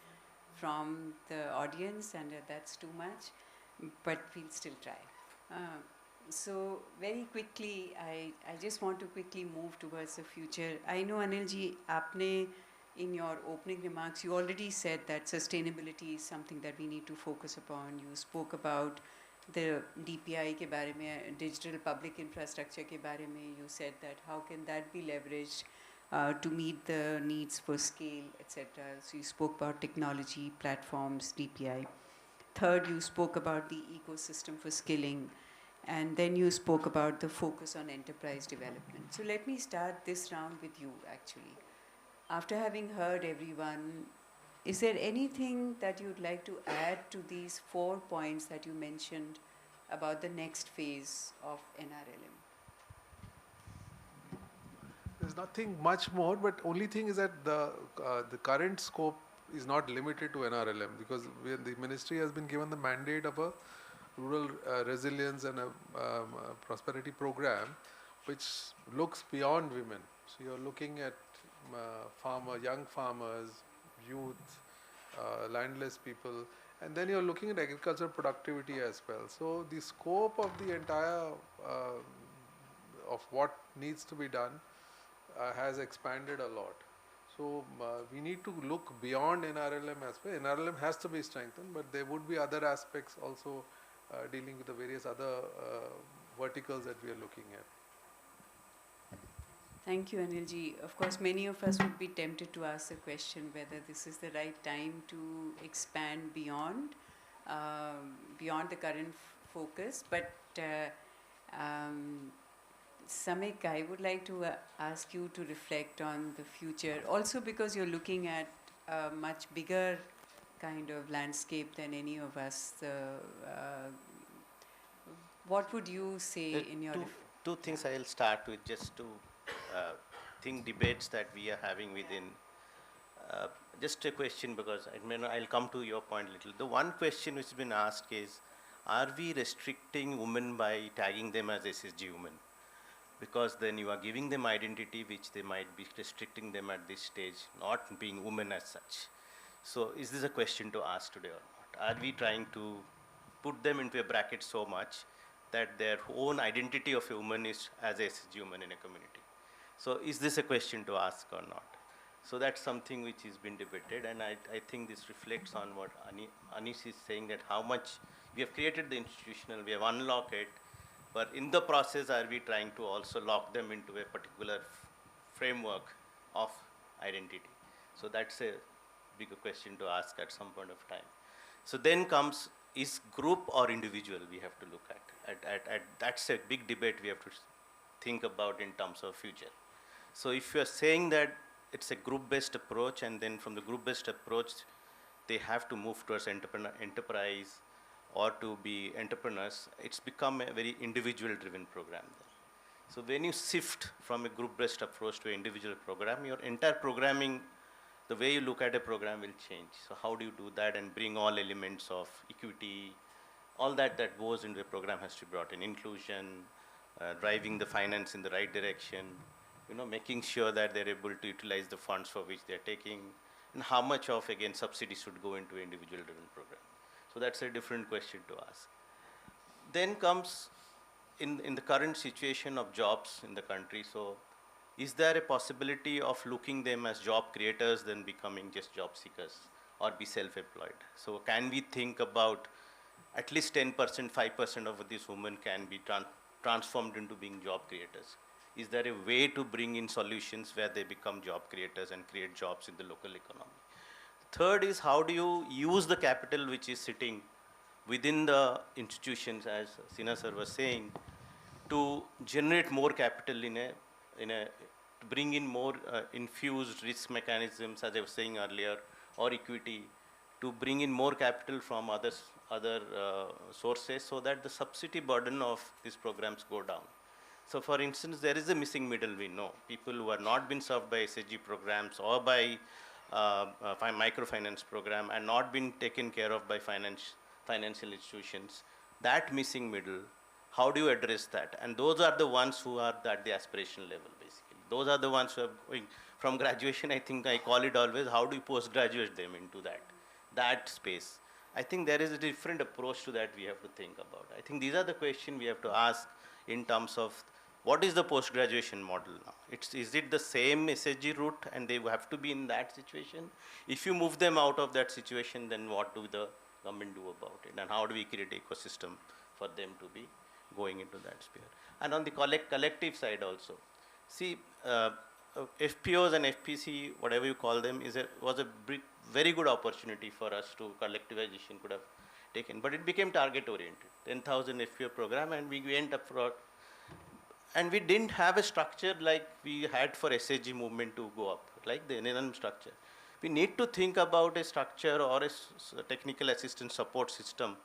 Speaker 3: from the audience, and that's too much, but we'll still try. So very quickly, I just want to quickly move towards the future. I know, Anilji, aapne in your opening remarks, you already said that sustainability is something that we need to focus upon. You spoke about the DPI के बारे में, digital public infrastructure के बारे में, you said that how can that be leveraged to meet the needs for scale, etc. So you spoke about technology, platforms, DPI. Third, you spoke about the ecosystem for skilling. And then you spoke about the focus on enterprise development. So let me start this round with you, actually. After having heard everyone, is there anything that you'd like to add to these 4 points that you mentioned about the next phase of NRLM?
Speaker 2: There's nothing much more, but only thing is that the current scope is not limited to NRLM, because the ministry has been given the mandate of a rural resilience and a prosperity program which looks beyond women. So you're looking at young farmers, youth, landless people, and then you're looking at agricultural productivity as well. So the scope of the entire of what needs to be done has expanded a lot. So we need to look beyond NRLM as well. NRLM has to be strengthened, but there would be other aspects also dealing with the various other verticals that we are looking at.
Speaker 3: Thank you, Anilji. Of course, many of us would be tempted to ask the question whether this is the right time to expand beyond the current focus. But Samik, I would like to ask you to reflect on the future, also because you're looking at a much bigger kind of landscape than any of us. What would you say in your...
Speaker 4: Two things I'll start with, just to think debates that we are having within. Just a question, because I'll come to your point a little. The one question which has been asked is, are we restricting women by tagging them as SSG women? Because then you are giving them identity which they might be restricting them at this stage, not being women as such. So is this a question to ask today or not? Are we trying to put them into a bracket so much that their own identity of a woman is as a SSG woman in a community? So is this a question to ask or not? So that's something which has been debated, and I think this reflects on what Anish is saying, that how much we have created the institutional, we have unlocked it, but in the process, are we trying to also lock them into a particular framework of identity? So that's a bigger question to ask at some point of time. So then comes, is group or individual we have to look at. That's a big debate we have to think about in terms of future. So if you are saying that it's a group-based approach, and then from the group-based approach, they have to move towards enterprise, or to be entrepreneurs, it's become a very individual-driven program there. So when you shift from a group-based approach to an individual program, your entire programming, the way you look at a program will change. So how do you do that and bring all elements of equity, all that goes into a program has to be brought in, inclusion, driving the finance in the right direction, making sure that they're able to utilize the funds for which they're taking, and how much of, again, subsidies should go into individual-driven program. So that's a different question to ask. Then comes, in the current situation of jobs in the country, so is there a possibility of looking them as job creators than becoming just job seekers or be self-employed? So can we think about at least 10%, 5% of these women can be transformed into being job creators? Is there a way to bring in solutions where they become job creators and create jobs in the local economy? Third is, how do you use the capital which is sitting within the institutions, as Sina sir was saying, to generate more capital to bring in more infused risk mechanisms, as I was saying earlier, or equity, to bring in more capital from other sources, so that the subsidy burden of these programs go down. So for instance, there is a missing middle, we know. People who are not been served by SHG programs or by microfinance program and not been taken care of by financial institutions, that missing middle, how do you address that? And those are the ones who are at the aspiration level, basically. Those are the ones who are going from graduation. I think I call it always, how do you postgraduate them into that space? I think there is a different approach to that we have to think about. I think these are the questions we have to ask in terms of, what is the post-graduation model now? Is it the same SHG route and they have to be in that situation? If you move them out of that situation, then what do the government do about it? And how do we create an ecosystem for them to be going into that sphere. And on the collective side also, see, FPOs and FPC, whatever you call them, was a very good opportunity for us to collectivization could have taken, but it became target oriented. 10,000 FPO program, and we went up for, and we didn't have a structure like we had for SHG movement to go up, like the NNM structure. We need to think about a structure or a technical assistance support system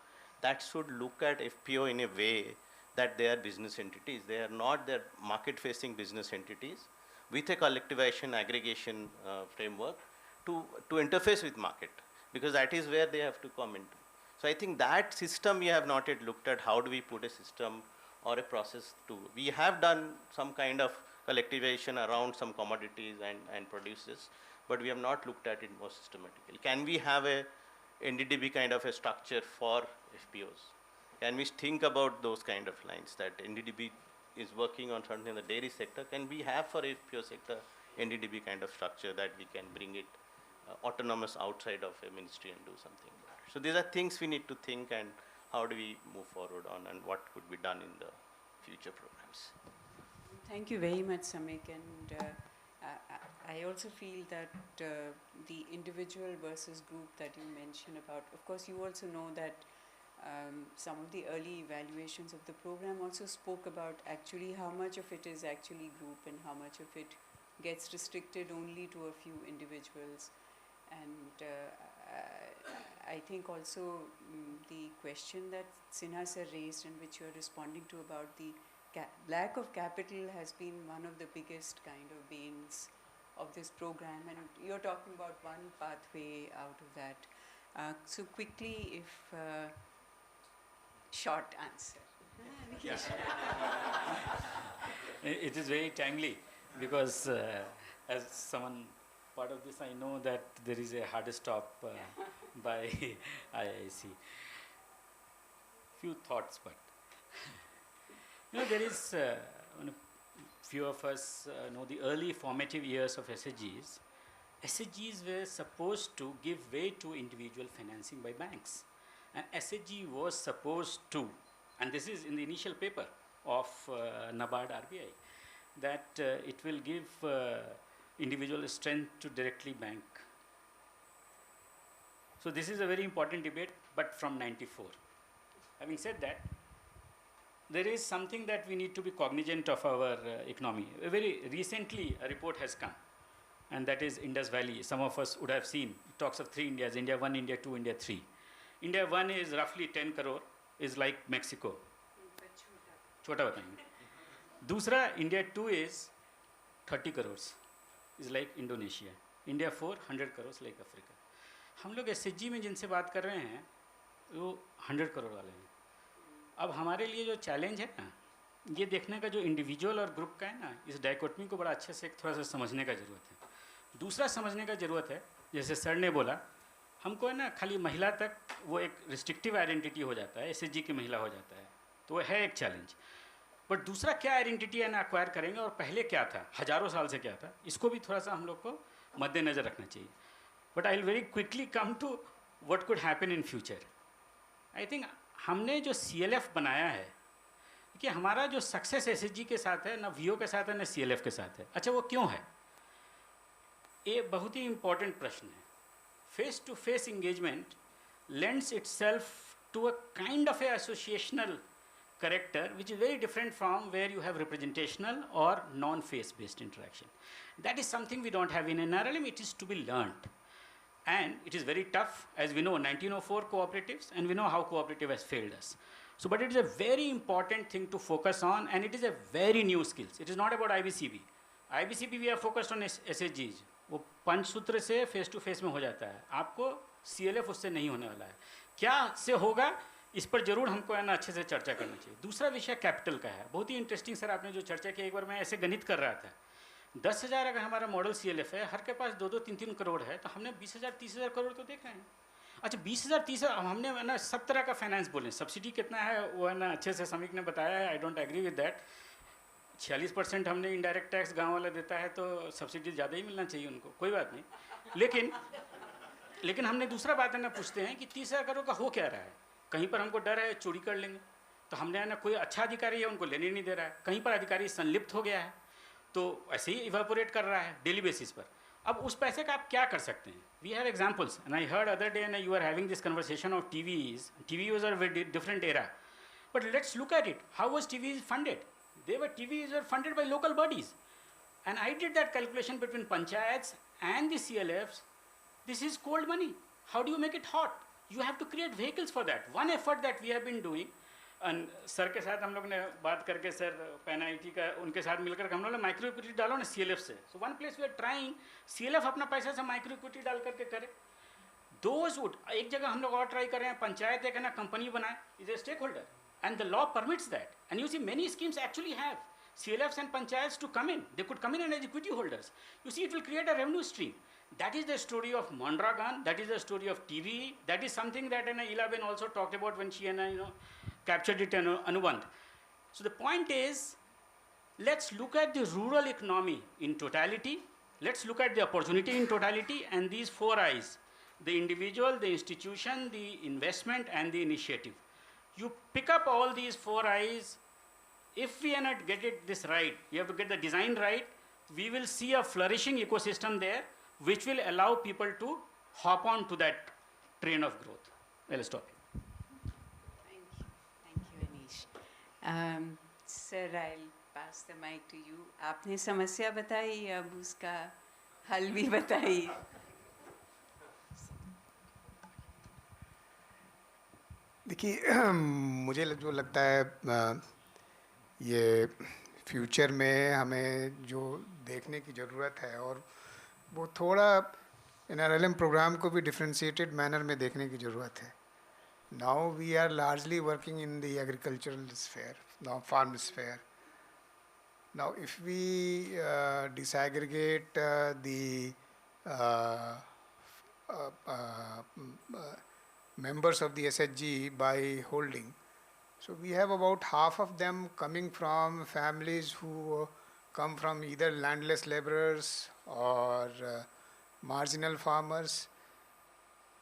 Speaker 4: that should look at FPO in a way that they are business entities. They are not their market-facing business entities with a collectivization aggregation framework to interface with market, because that is where they have to come into. So I think that system we have not yet looked at. How do we put a system or a process to? We have done some kind of collectivization around some commodities and produces, but we have not looked at it more systematically. Can we have a NDDB kind of a structure for FPOs? Can we think about those kind of lines that NDDB is working on something in the dairy sector? Can we have for FPO sector NDDB kind of structure that we can bring it autonomous outside of a ministry and do something about it? So these are things we need to think, and how do we move forward on, and what could be done in the future programs.
Speaker 3: Thank you very much, Samik. And I also feel that the individual versus group that you mentioned about, of course, you also know that some of the early evaluations of the program also spoke about actually how much of it is actually group and how much of it gets restricted only to a few individuals. And I think also the question that Sinha sir raised, and which you are responding to, about the lack of capital has been one of the biggest kind of banes of this program, and you're talking about one pathway out of that. So quickly, if short answer.
Speaker 5: Yeah. It is very timely, because as someone part of this, I know that there is a hard stop by IIC. Few thoughts, but there is few of us know the early formative years of SHGs. SHGs were supposed to give way to individual financing by banks, and SHG was supposed to, and this is in the initial paper of NABARD RBI, that it will give individual strength to directly bank. So this is a very important debate, but from 94. Having said that, there is something that we need to be cognizant of our economy. Very recently, a report has come, and that is Indus Valley. Some of us would have seen. It talks of 3 Indias: India 1, India 2, India 3. India 1 is roughly 10 crore, is like Mexico. Chota batayenge. Dusra, India 2 is 30 crores, is like Indonesia. India 4, 100 crores, like Africa. हम लोग SHG में जिनसे बात कर रहे हैं, वो 100 करोड़ वाले हैं. अब हमारे लिए जो चैलेंज है ना, ये देखने का जो इंडिविजुअल और ग्रुप का है ना, इस डायकोटमी को बड़ा अच्छे से थोड़ा सा समझने का ज़रूरत है. दूसरा समझने का ज़रूरत है, जैसे सर ने बोला, हमको है ना खाली महिला तक वो एक रिस्ट्रिक्टिव आइडेंटिटी हो जाता है, SHG की महिला हो जाता है, तो वो है एक चैलेंज. बट दूसरा क्या आइडेंटिटी है ना एक्वायर करेंगे, और पहले क्या था, हज़ारों साल से क्या था, इसको भी थोड़ा सा हम लोग को मद्देनज़र रखना चाहिए. But I will very quickly come to what could happen in future. I think हमने जो CLF बनाया है, कि हमारा जो सक्सेस SHG के साथ है ना, VO के साथ है ना, CLF के साथ है. अच्छा, वो क्यों है? ये बहुत ही इम्पोर्टेंट प्रश्न है. Face to face engagement lends itself to a kind of a associational character, which is very different from where you have representational or non-face based interaction. That is something we don't have in NRLM. It is to be learnt, and it is very tough, as we know 1904 cooperatives, and we know how cooperative has failed us. So but it is a very important thing to focus on, and it is a very new skills. It is not about IBCB. IBCB we are focused on SHGs. वो पंचसूत्र से face to face में हो जाता है, आपको CLF उससे नहीं होने वाला है. क्या से होगा, इस पर जरूर हमको है ना अच्छे से चर्चा करना चाहिए. दूसरा विषय कैपिटल का है. बहुत ही इंटरेस्टिंग सर आपने जो चर्चा की. एक बार मैं ऐसे गणित कर रहा था, 10,000 अगर हमारा मॉडल CLF है, हर के पास 2-2, 3-3 करोड़ है, तो हमने 20,000, 30,000 करोड़ तो देख रहे हैं. अच्छा, 20,000, 30,000 हमने है ना सब तरह का फाइनेंस बोले. सब्सिडी कितना है वो है ना अच्छे से समीक ने बताया है. I don't agree with that. 46% हमने इनडायरेक्ट टैक्स गाँव वाला देता है, तो सब्सिडी ज़्यादा ही मिलना चाहिए उनको, कोई बात नहीं. लेकिन हमने दूसरा बात है ना पूछते हैं कि 30,000 करोड़ का हो क्या रहा है. कहीं पर हमको डर है चोरी कर लेंगे, तो तो हमने है ना कोई अच्छा अधिकारी है उनको लेने नहीं दे रहा है, कहीं पर अधिकारी संलिप्त हो गया है तो ऐसे ही इवेपोरेट कर रहा है डेली बेसिस पर। अब उस पैसे का आप क्या कर सकते हैं? We have examples and I heard other day and you are having this conversation of TVs. TVs are very different era, but let's look at it. How was TVs funded? TVs were funded by local bodies. And I did that calculation between panchayats and the CLFs. This is cold money. How do you make it hot? You have to create vehicles for that. One effort that we have been doing, and sir के साथ हम लोग ने बात करके sir pan IT का उनके साथ मिलकर हम लोग ने माइक्रो इक्विटी डालो ना CLF से. So one place we are trying, CLF अपना पैसा से माइक्रो इक्विटी डाल करके करे. Those would, एक जगह हम लोग और ट्राई कर रहे हैं, पंचायत एक है ना कंपनी बनाए, is a stakeholder, and the law permits that. And you see many schemes actually have CLFs and panchayats to come in. They could come in as equity holders. You see, it will create a revenue stream. That is the story of Mondragon. That is the story of TV. That is something that Ilaben also talked about when she captured it in Anubandh. So the point is, let's look at the rural economy in totality. Let's look at the opportunity in totality, and these four I's: the individual, the institution, the investment, and the initiative. You pick up all these four I's. If we are not get it this right, you have to get the design right, we will see a flourishing ecosystem there, which will allow people to hop on to that train of growth. I'll stop here.
Speaker 3: Thank you, Anish. Sir, I'll pass the mic to you. आपने समस्या बताई, अब उसका हल भी बताइए.
Speaker 6: देखिए मुझे जो लगता है ये फ्यूचर में हमें जो देखने की ज़रूरत है और वो थोड़ा NRLM प्रोग्राम को भी डिफ्रेंशिएटेड मैनर में देखने की ज़रूरत है. Now we are largely working in the agricultural sphere, now farm sphere. Now if we disaggregate the members of the SHG by holding. So we have about half of them coming from families who come from either landless laborers or marginal farmers,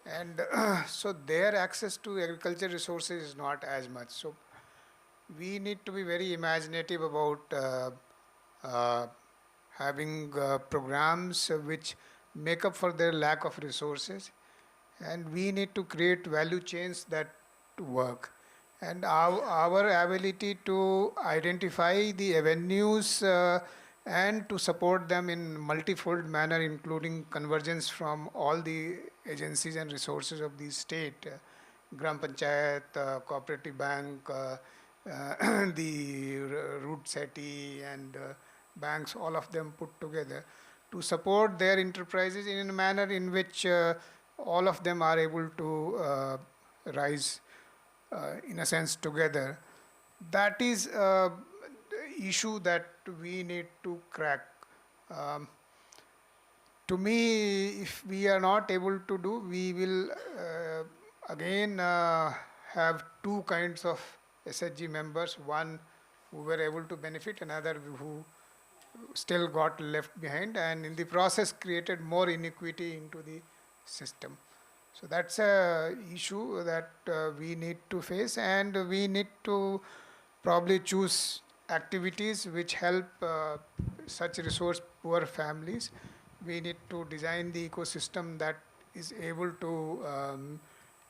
Speaker 6: and so their access to agriculture resources is not as much. So we need to be very imaginative about having programs which make up for their lack of resources, and we need to create value chains that work. And our ability to identify the avenues and to support them in multifold manner, including convergence from all the agencies and resources of the state, Gram Panchayat, Cooperative Bank, the Root SETI and banks, all of them put together, to support their enterprises in a manner in which all of them are able to rise in a sense together. That is the issue that we need to crack. To me, if we are not able to do, we will again have two kinds of SHG members, one who were able to benefit, another who still got left behind, and in the process created more inequity into the system. So that's a issue that we need to face, and we need to probably choose activities which help such resource poor families. We need to design the ecosystem that is able to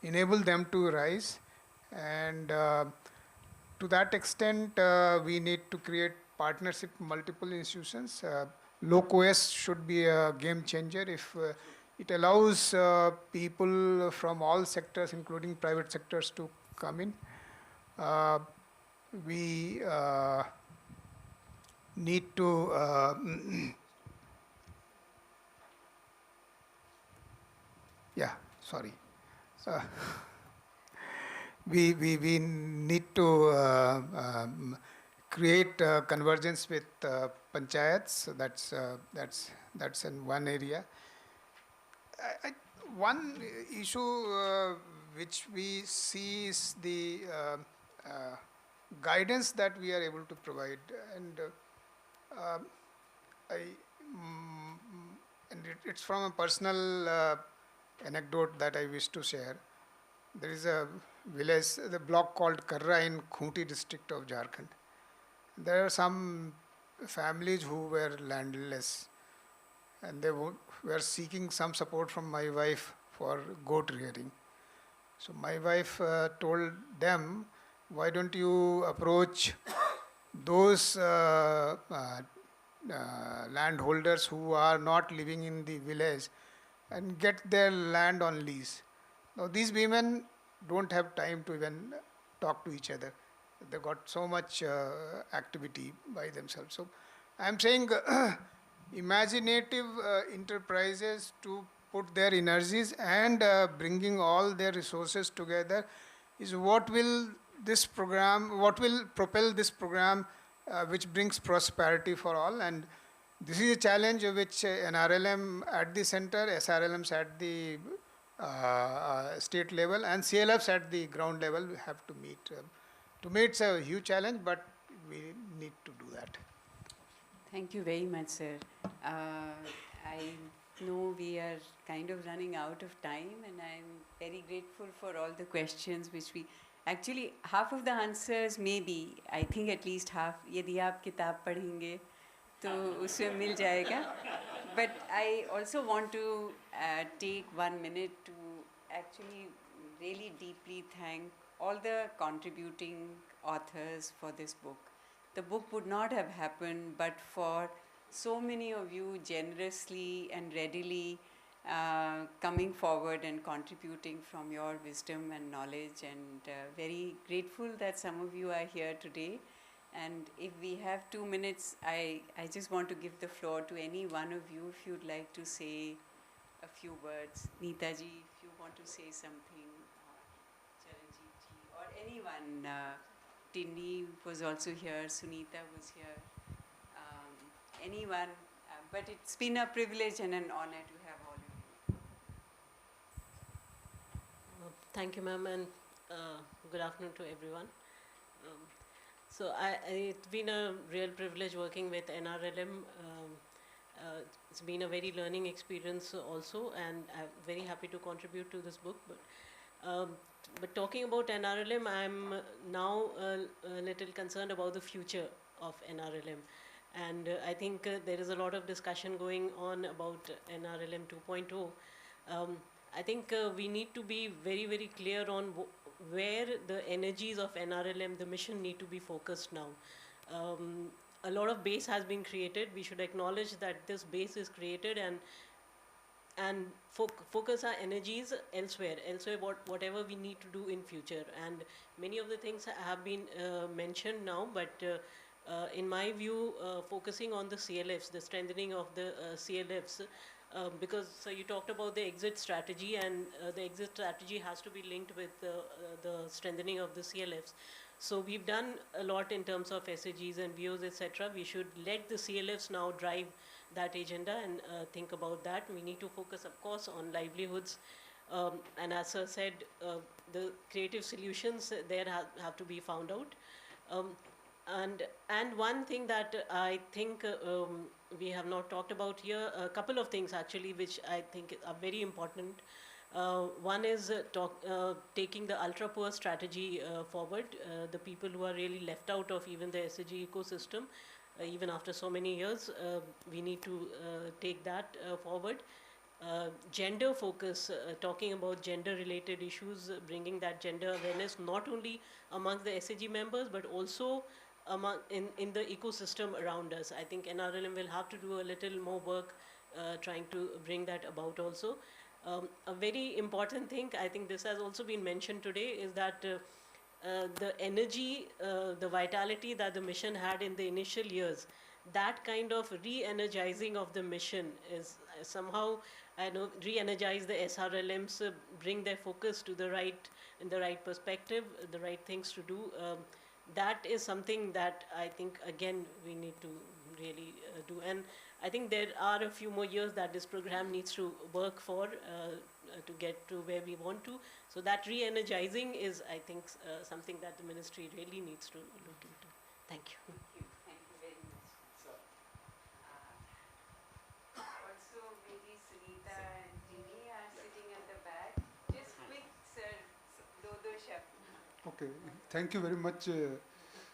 Speaker 6: enable them to rise, and to that extent we need to create partnership multiple institutions. LOCOS should be a game changer if it allows people from all sectors, including private sectors, to come in. We need to we need to create convergence with panchayats. That's in one area. One issue which we see is the guidance that we are able to provide, and it's from a personal anecdote that I wish to share. There is a village, the block called Karra in Khunti district of Jharkhand. There are some families who were landless, and they were seeking some support from my wife for goat rearing. So my wife told them, why don't you approach those landholders who are not living in the village and get their land on lease. Now these women don't have time to even talk to each other. They got so much activity by themselves. So I'm saying imaginative enterprises to put their energies and bringing all their resources together is what will this program, what will propel this program, which brings prosperity for all. And this is a challenge which NRLM at the center, SRLMs at the state level, and CLFs at the ground level have to meet. To me, it's a huge challenge, but we need to do that.
Speaker 3: Thank you very much, sir. I know we are kind of running out of time, and I'm very grateful for all the questions which we actually, half of the answers maybe, I think at least half, यदि आप किताब पढ़ेंगे तो उसमें मिल जाएगा. But I also want to take 1 minute to actually really deeply thank all the contributing authors for this book. The book would not have happened but for so many of you generously and readily coming forward and contributing from your wisdom and knowledge, and very grateful that some of you are here today. And if we have 2 minutes, I just want to give the floor to any one of you if you'd like to say a few words. Neetaji, if you want to say something, Charanjit ji, or anyone. Tindi was also here, Sunita was here, anyone. But it's been a privilege and an honor to have all of you.
Speaker 7: Thank you, ma'am, and good afternoon to everyone. So it's been a real privilege working with NRLM. It's been a very learning experience also, and I'm very happy to contribute to this book. But talking about NRLM, I'm now a little concerned about the future of NRLM. And I think there is a lot of discussion going on about NRLM 2.0. I think we need to be very, very clear on where the energies of NRLM, the mission, need to be focused now. A lot of base has been created. We should acknowledge that this base is created and focus our energies elsewhere, whatever we need to do in future. And many of the things have been mentioned now, but in my view, focusing on the CLFs, the strengthening of the CLFs, because you talked about the exit strategy, and the exit strategy has to be linked with the strengthening of the CLFs. So we've done a lot in terms of SAGs and VOs, etc. We should let the CLFs now drive that agenda and think about that. We need to focus, of course, on livelihoods. And as Sir said, the creative solutions there have to be found out. And one thing that I think we have not talked about here, a couple of things actually, which I think are very important. One is taking the ultra poor strategy forward. The people who are really left out of even the SAG ecosystem, even after so many years, we need to take that forward. Gender focus, talking about gender related issues, bringing that gender awareness not only amongst the SAG members but also in the ecosystem around us. I think NRLM will have to do a little more work trying to bring that about also. A very important thing, I think this has also been mentioned today, is that the energy, the vitality that the mission had in the initial years, that kind of re-energizing of the mission is somehow, I know, re-energize the SRLMs, bring their focus to the right perspective, the right things to do. That is something that I think, again, we need to really do. And I think there are a few more years that this program needs to work for to get to where we want to. So that re-energizing is, I think, something that the ministry really needs to look into. Thank you.
Speaker 3: Thank you very much. Also, maybe Sunita and Dini are sitting at the back. Just quick, sir, do shab
Speaker 8: Okay, thank you very much.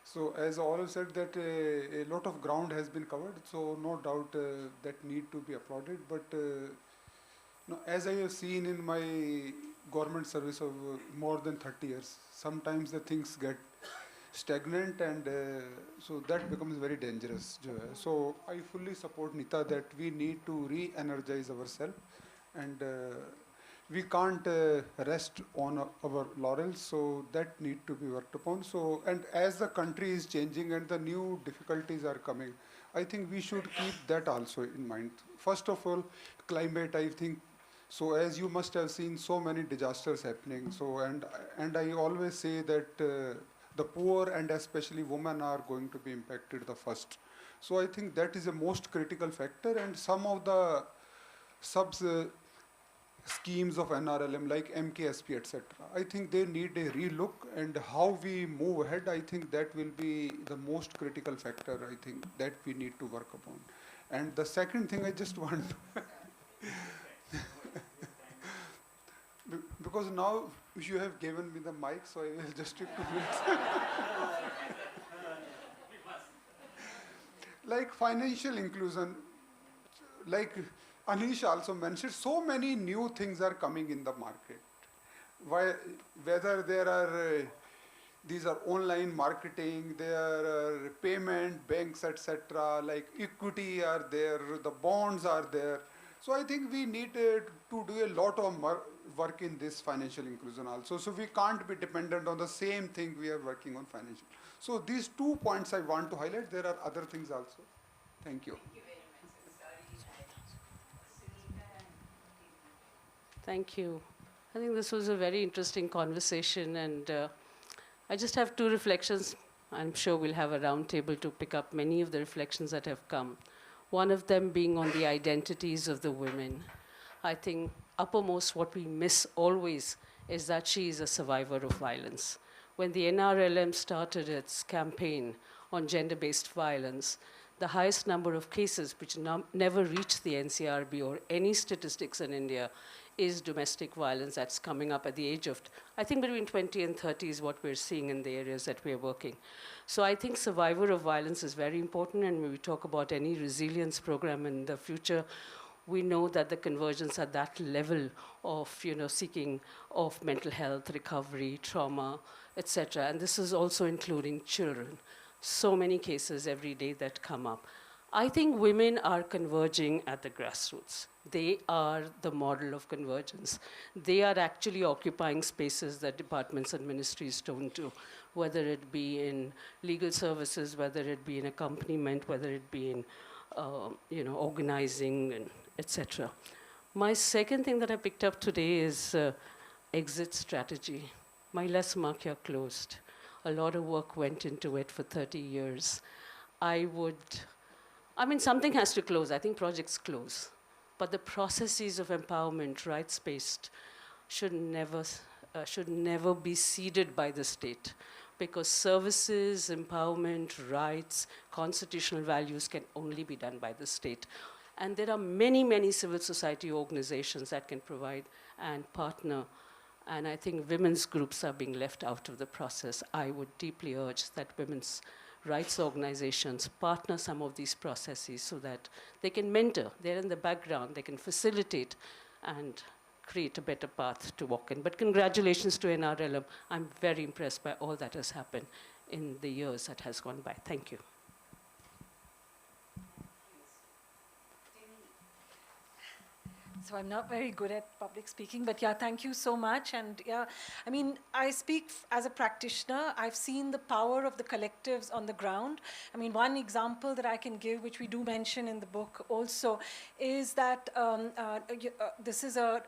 Speaker 8: So as all have said that a lot of ground has been covered, so no doubt that need to be applauded. But no, as I have seen in my government service of more than 30 years, sometimes the things get stagnant and so that becomes very dangerous. So I fully support Nita that we need to re-energize ourselves and we can't rest on our laurels, so that need to be worked upon. So, and as the country is changing and the new difficulties are coming, I think we should keep that also in mind. First of all, climate, I think. So, as you must have seen, so many disasters happening. So, and I always say that the poor and especially women are going to be impacted the first. So, I think that is a most critical factor, and some of the subs. Schemes of NRLM like MKSP, etc. I think they need a relook, and how we move ahead, I think that will be the most critical factor, I think, that we need to work upon. And the second thing I just want to because now you have given me the mic, so I will just stick to it. Like financial inclusion, like Anish also mentioned, so many new things are coming in the market. Why, whether there are these are online marketing, there are payment banks, etc. Like equity are there, the bonds are there. So I think we need to do a lot of work in this financial inclusion also. So we can't be dependent on the same thing we are working on financial. So these 2 points I want to highlight. There are other things also. Thank you.
Speaker 7: Thank you. I think this was a very interesting conversation, and I just have two reflections. I'm sure we'll have a round table to pick up many of the reflections that have come. One of them being on the identities of the women. I think uppermost what we miss always is that she is a survivor of violence. When the NRLM started its campaign on gender-based violence, the highest number of cases which never reached the NCRB or any statistics in India is domestic violence that's coming up at the age of, I think between 20 and 30 is what we're seeing in the areas that we're working. So I think survivor of violence is very important, and when we talk about any resilience program in the future, we know that the convergence at that level of seeking of mental health, recovery, trauma, etc. And this is also including children. So many cases every day that come up. I think women are converging at the grassroots. They are the model of convergence. They are actually occupying spaces that departments and ministries don't do, whether it be in legal services, whether it be in accompaniment, whether it be in organizing, and etc. My second thing that I picked up today is exit strategy. My Les Makia closed. A lot of work went into it for 30 years. Something has to close. I think projects close. But the processes of empowerment, rights-based, should never be ceded by the state, because services, empowerment, rights, constitutional values can only be done by the state. And there are many, many civil society organizations that can provide and partner. And I think women's groups are being left out of the process. I would deeply urge that women's rights organizations partner some of these processes so that they can mentor. They're in the background. They can facilitate and create a better path to walk in. But congratulations to NRLM. I'm very impressed by all that has happened in the years that has gone by. Thank you.
Speaker 9: So I'm not very good at public speaking, but yeah, thank you so much. And yeah, I speak as a practitioner. I've seen the power of the collectives on the ground. One example that I can give, which we do mention in the book also, is that this is a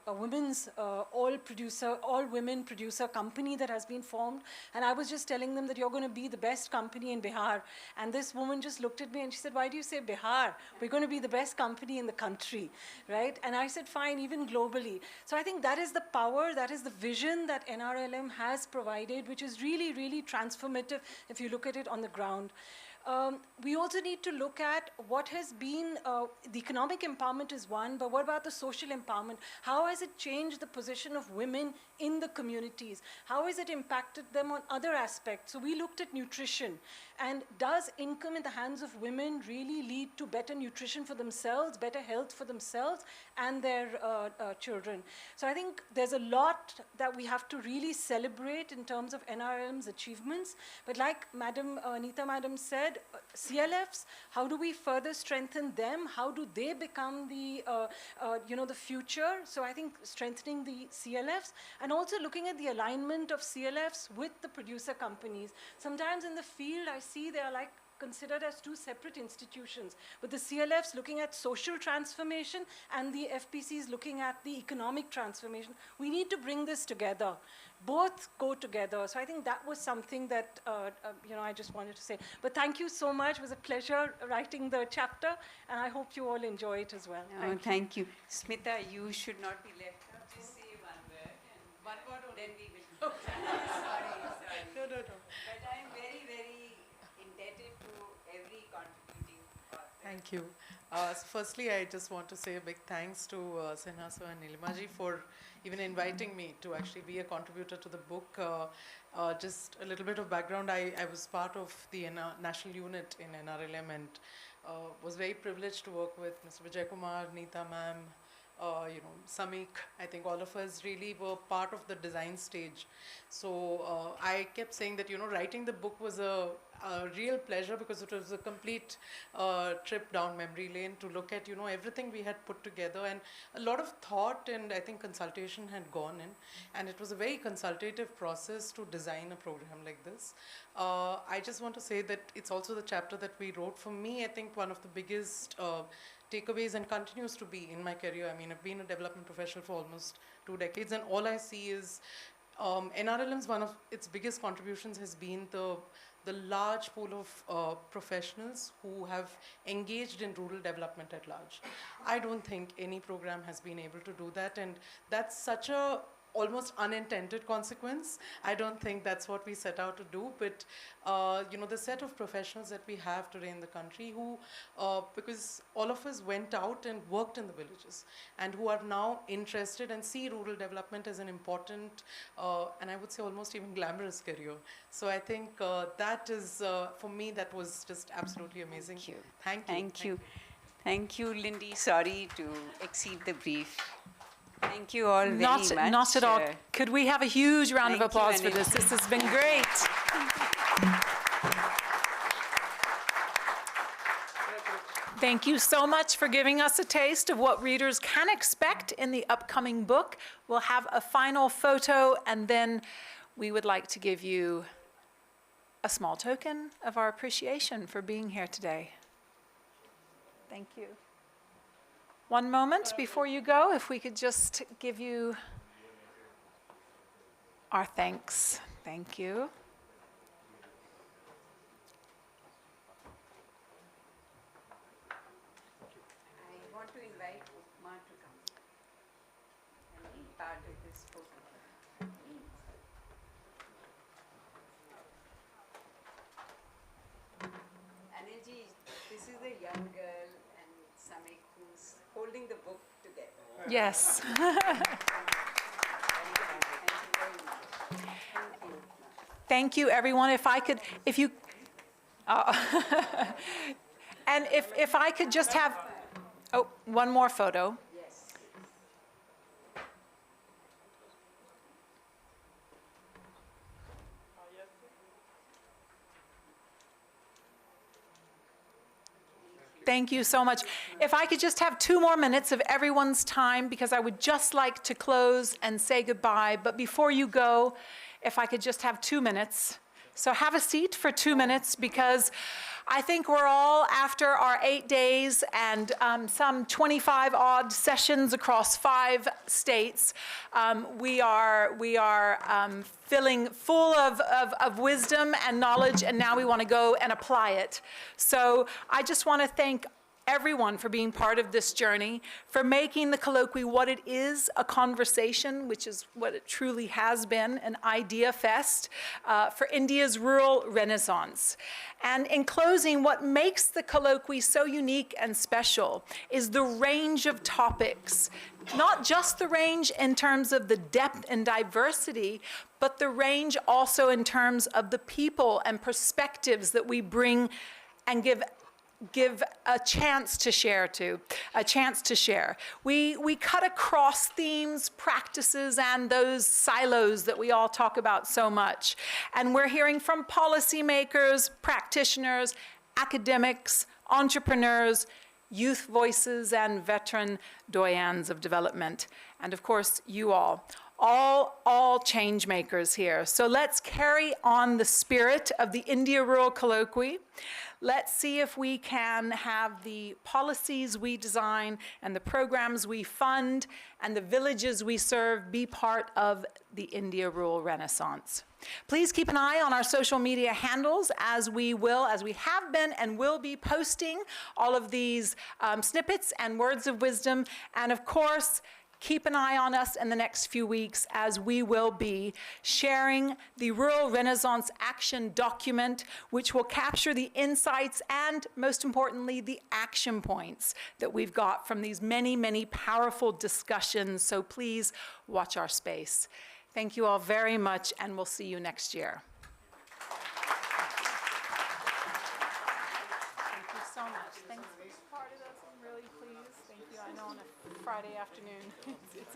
Speaker 9: women's all women producer company that has been formed. And I was just telling them that you're going to be the best company in Bihar. And this woman just looked at me and she said, "Why do you say Bihar? We're going to be the best company in the country," right? And I said, fine, even globally. So I think that is the power, that is the vision that NRLM has provided, which is really, really transformative if you look at it on the ground. we also need to look at what has been, the economic empowerment is one, but what about the social empowerment? How has it changed the position of women in the communities? How has it impacted them on other aspects? So we looked at nutrition, and does income in the hands of women really lead to better nutrition for themselves, better health for themselves and their children? So I think there's a lot that we have to really celebrate in terms of NRLM's achievements, but like Neeta Madam said, CLFs, how do we further strengthen them? How do they become the, the future? So I think strengthening the CLFs, and also looking at the alignment of CLFs with the producer companies. Sometimes in the field, I see they are like considered as two separate institutions, with the CLFs looking at social transformation and the FPCs looking at the economic transformation. We need to bring this together. Both go together. So I think that was something that I just wanted to say. But thank you so much. It was a pleasure writing the chapter, and I hope you all enjoy it as well.
Speaker 3: Thank you. Smita, you should not be left out. Just say one word, and one word, then we will. Sorry.
Speaker 10: No.
Speaker 3: But I'm very, very indebted to every contributing author.
Speaker 10: Thank you. Firstly, I just want to say a big thanks to Sinha sir and Nilimaji for even inviting me to actually be a contributor to the book. Just a little bit of background, I was part of the national unit in NRLM, and was very privileged to work with Mr. Vijay Kumar, Neeta ma'am, Samik. I think all of us really were part of the design stage. So I kept saying that, writing the book was a real pleasure, because it was a complete trip down memory lane to look at, everything we had put together, and a lot of thought and I think consultation had gone in, and it was a very consultative process to design a program like this. I just want to say that it's also the chapter that we wrote. For me, I think one of the biggest takeaways, and continues to be in my career. I mean, I've been a development professional for almost 2 decades, and all I see is NRLM's one of its biggest contributions has been the large pool of professionals who have engaged in rural development at large. I don't think any program has been able to do that, and that's such a almost unintended consequence. I don't think that's what we set out to do, but the set of professionals that we have today in the country who, because all of us went out and worked in the villages, and who are now interested and see rural development as an important, and I would say almost even glamorous career. So I think that is, for me, that was just absolutely amazing.
Speaker 3: Thank you.
Speaker 10: Thank you.
Speaker 3: Thank you, Lindy. Sorry to exceed the brief. Thank you all very much.
Speaker 1: Not at all. Could we have a huge round of
Speaker 3: Thank you,
Speaker 1: applause for this? This has been great. Thank you so much for giving us a taste of what readers can expect in the upcoming book. We'll have a final photo, and then we would like to give you a small token of our appreciation for being here today. Thank you. One moment before you go, if we could just give you our thanks. Thank you.
Speaker 3: I want to invite Upma to come and be part of this program. Anilji, this is the young girl and Samik who's holding the book together.
Speaker 1: Yes.
Speaker 3: Thank you very much. Thank you.
Speaker 1: Thank you, everyone. And if I could just have, one more photo.
Speaker 3: Yes.
Speaker 1: Thank you so much. If I could just have 2 more minutes of everyone's time, because I would just like to close and say goodbye. But before you go, if I could just have 2 minutes. So have a seat for 2 minutes, because I think we're all, after our 8 days and some 25 odd sessions across 5 states, we are feeling full of wisdom and knowledge, and now we want to go and apply it. So I just want to thank everyone for being part of this journey, for making the colloquy what it is, a conversation, which is what it truly has been, an idea fest, for India's rural renaissance. And in closing, what makes the colloquy so unique and special is the range of topics, not just the range in terms of the depth and diversity, but the range also in terms of the people and perspectives that we bring and give a chance to share. We cut across themes, practices, and those silos that we all talk about so much. And we're hearing from policymakers, practitioners, academics, entrepreneurs, youth voices, and veteran doyens of development. And of course, you all change makers here. So let's carry on the spirit of the India Rural Colloquy. Let's see if we can have the policies we design and the programs we fund and the villages we serve be part of the India Rural Renaissance. Please keep an eye on our social media handles as we have been and will be posting all of these snippets and words of wisdom. And of course, keep an eye on us in the next few weeks as we will be sharing the Rural Renaissance Action Document, which will capture the insights and, most importantly, the action points that we've got from these many, many powerful discussions. So please watch our space. Thank you all very much, and we'll see you next year. Thank you so much. Thanks for being part of this. I'm really pleased. Thank you. I know on a Friday afternoon, it's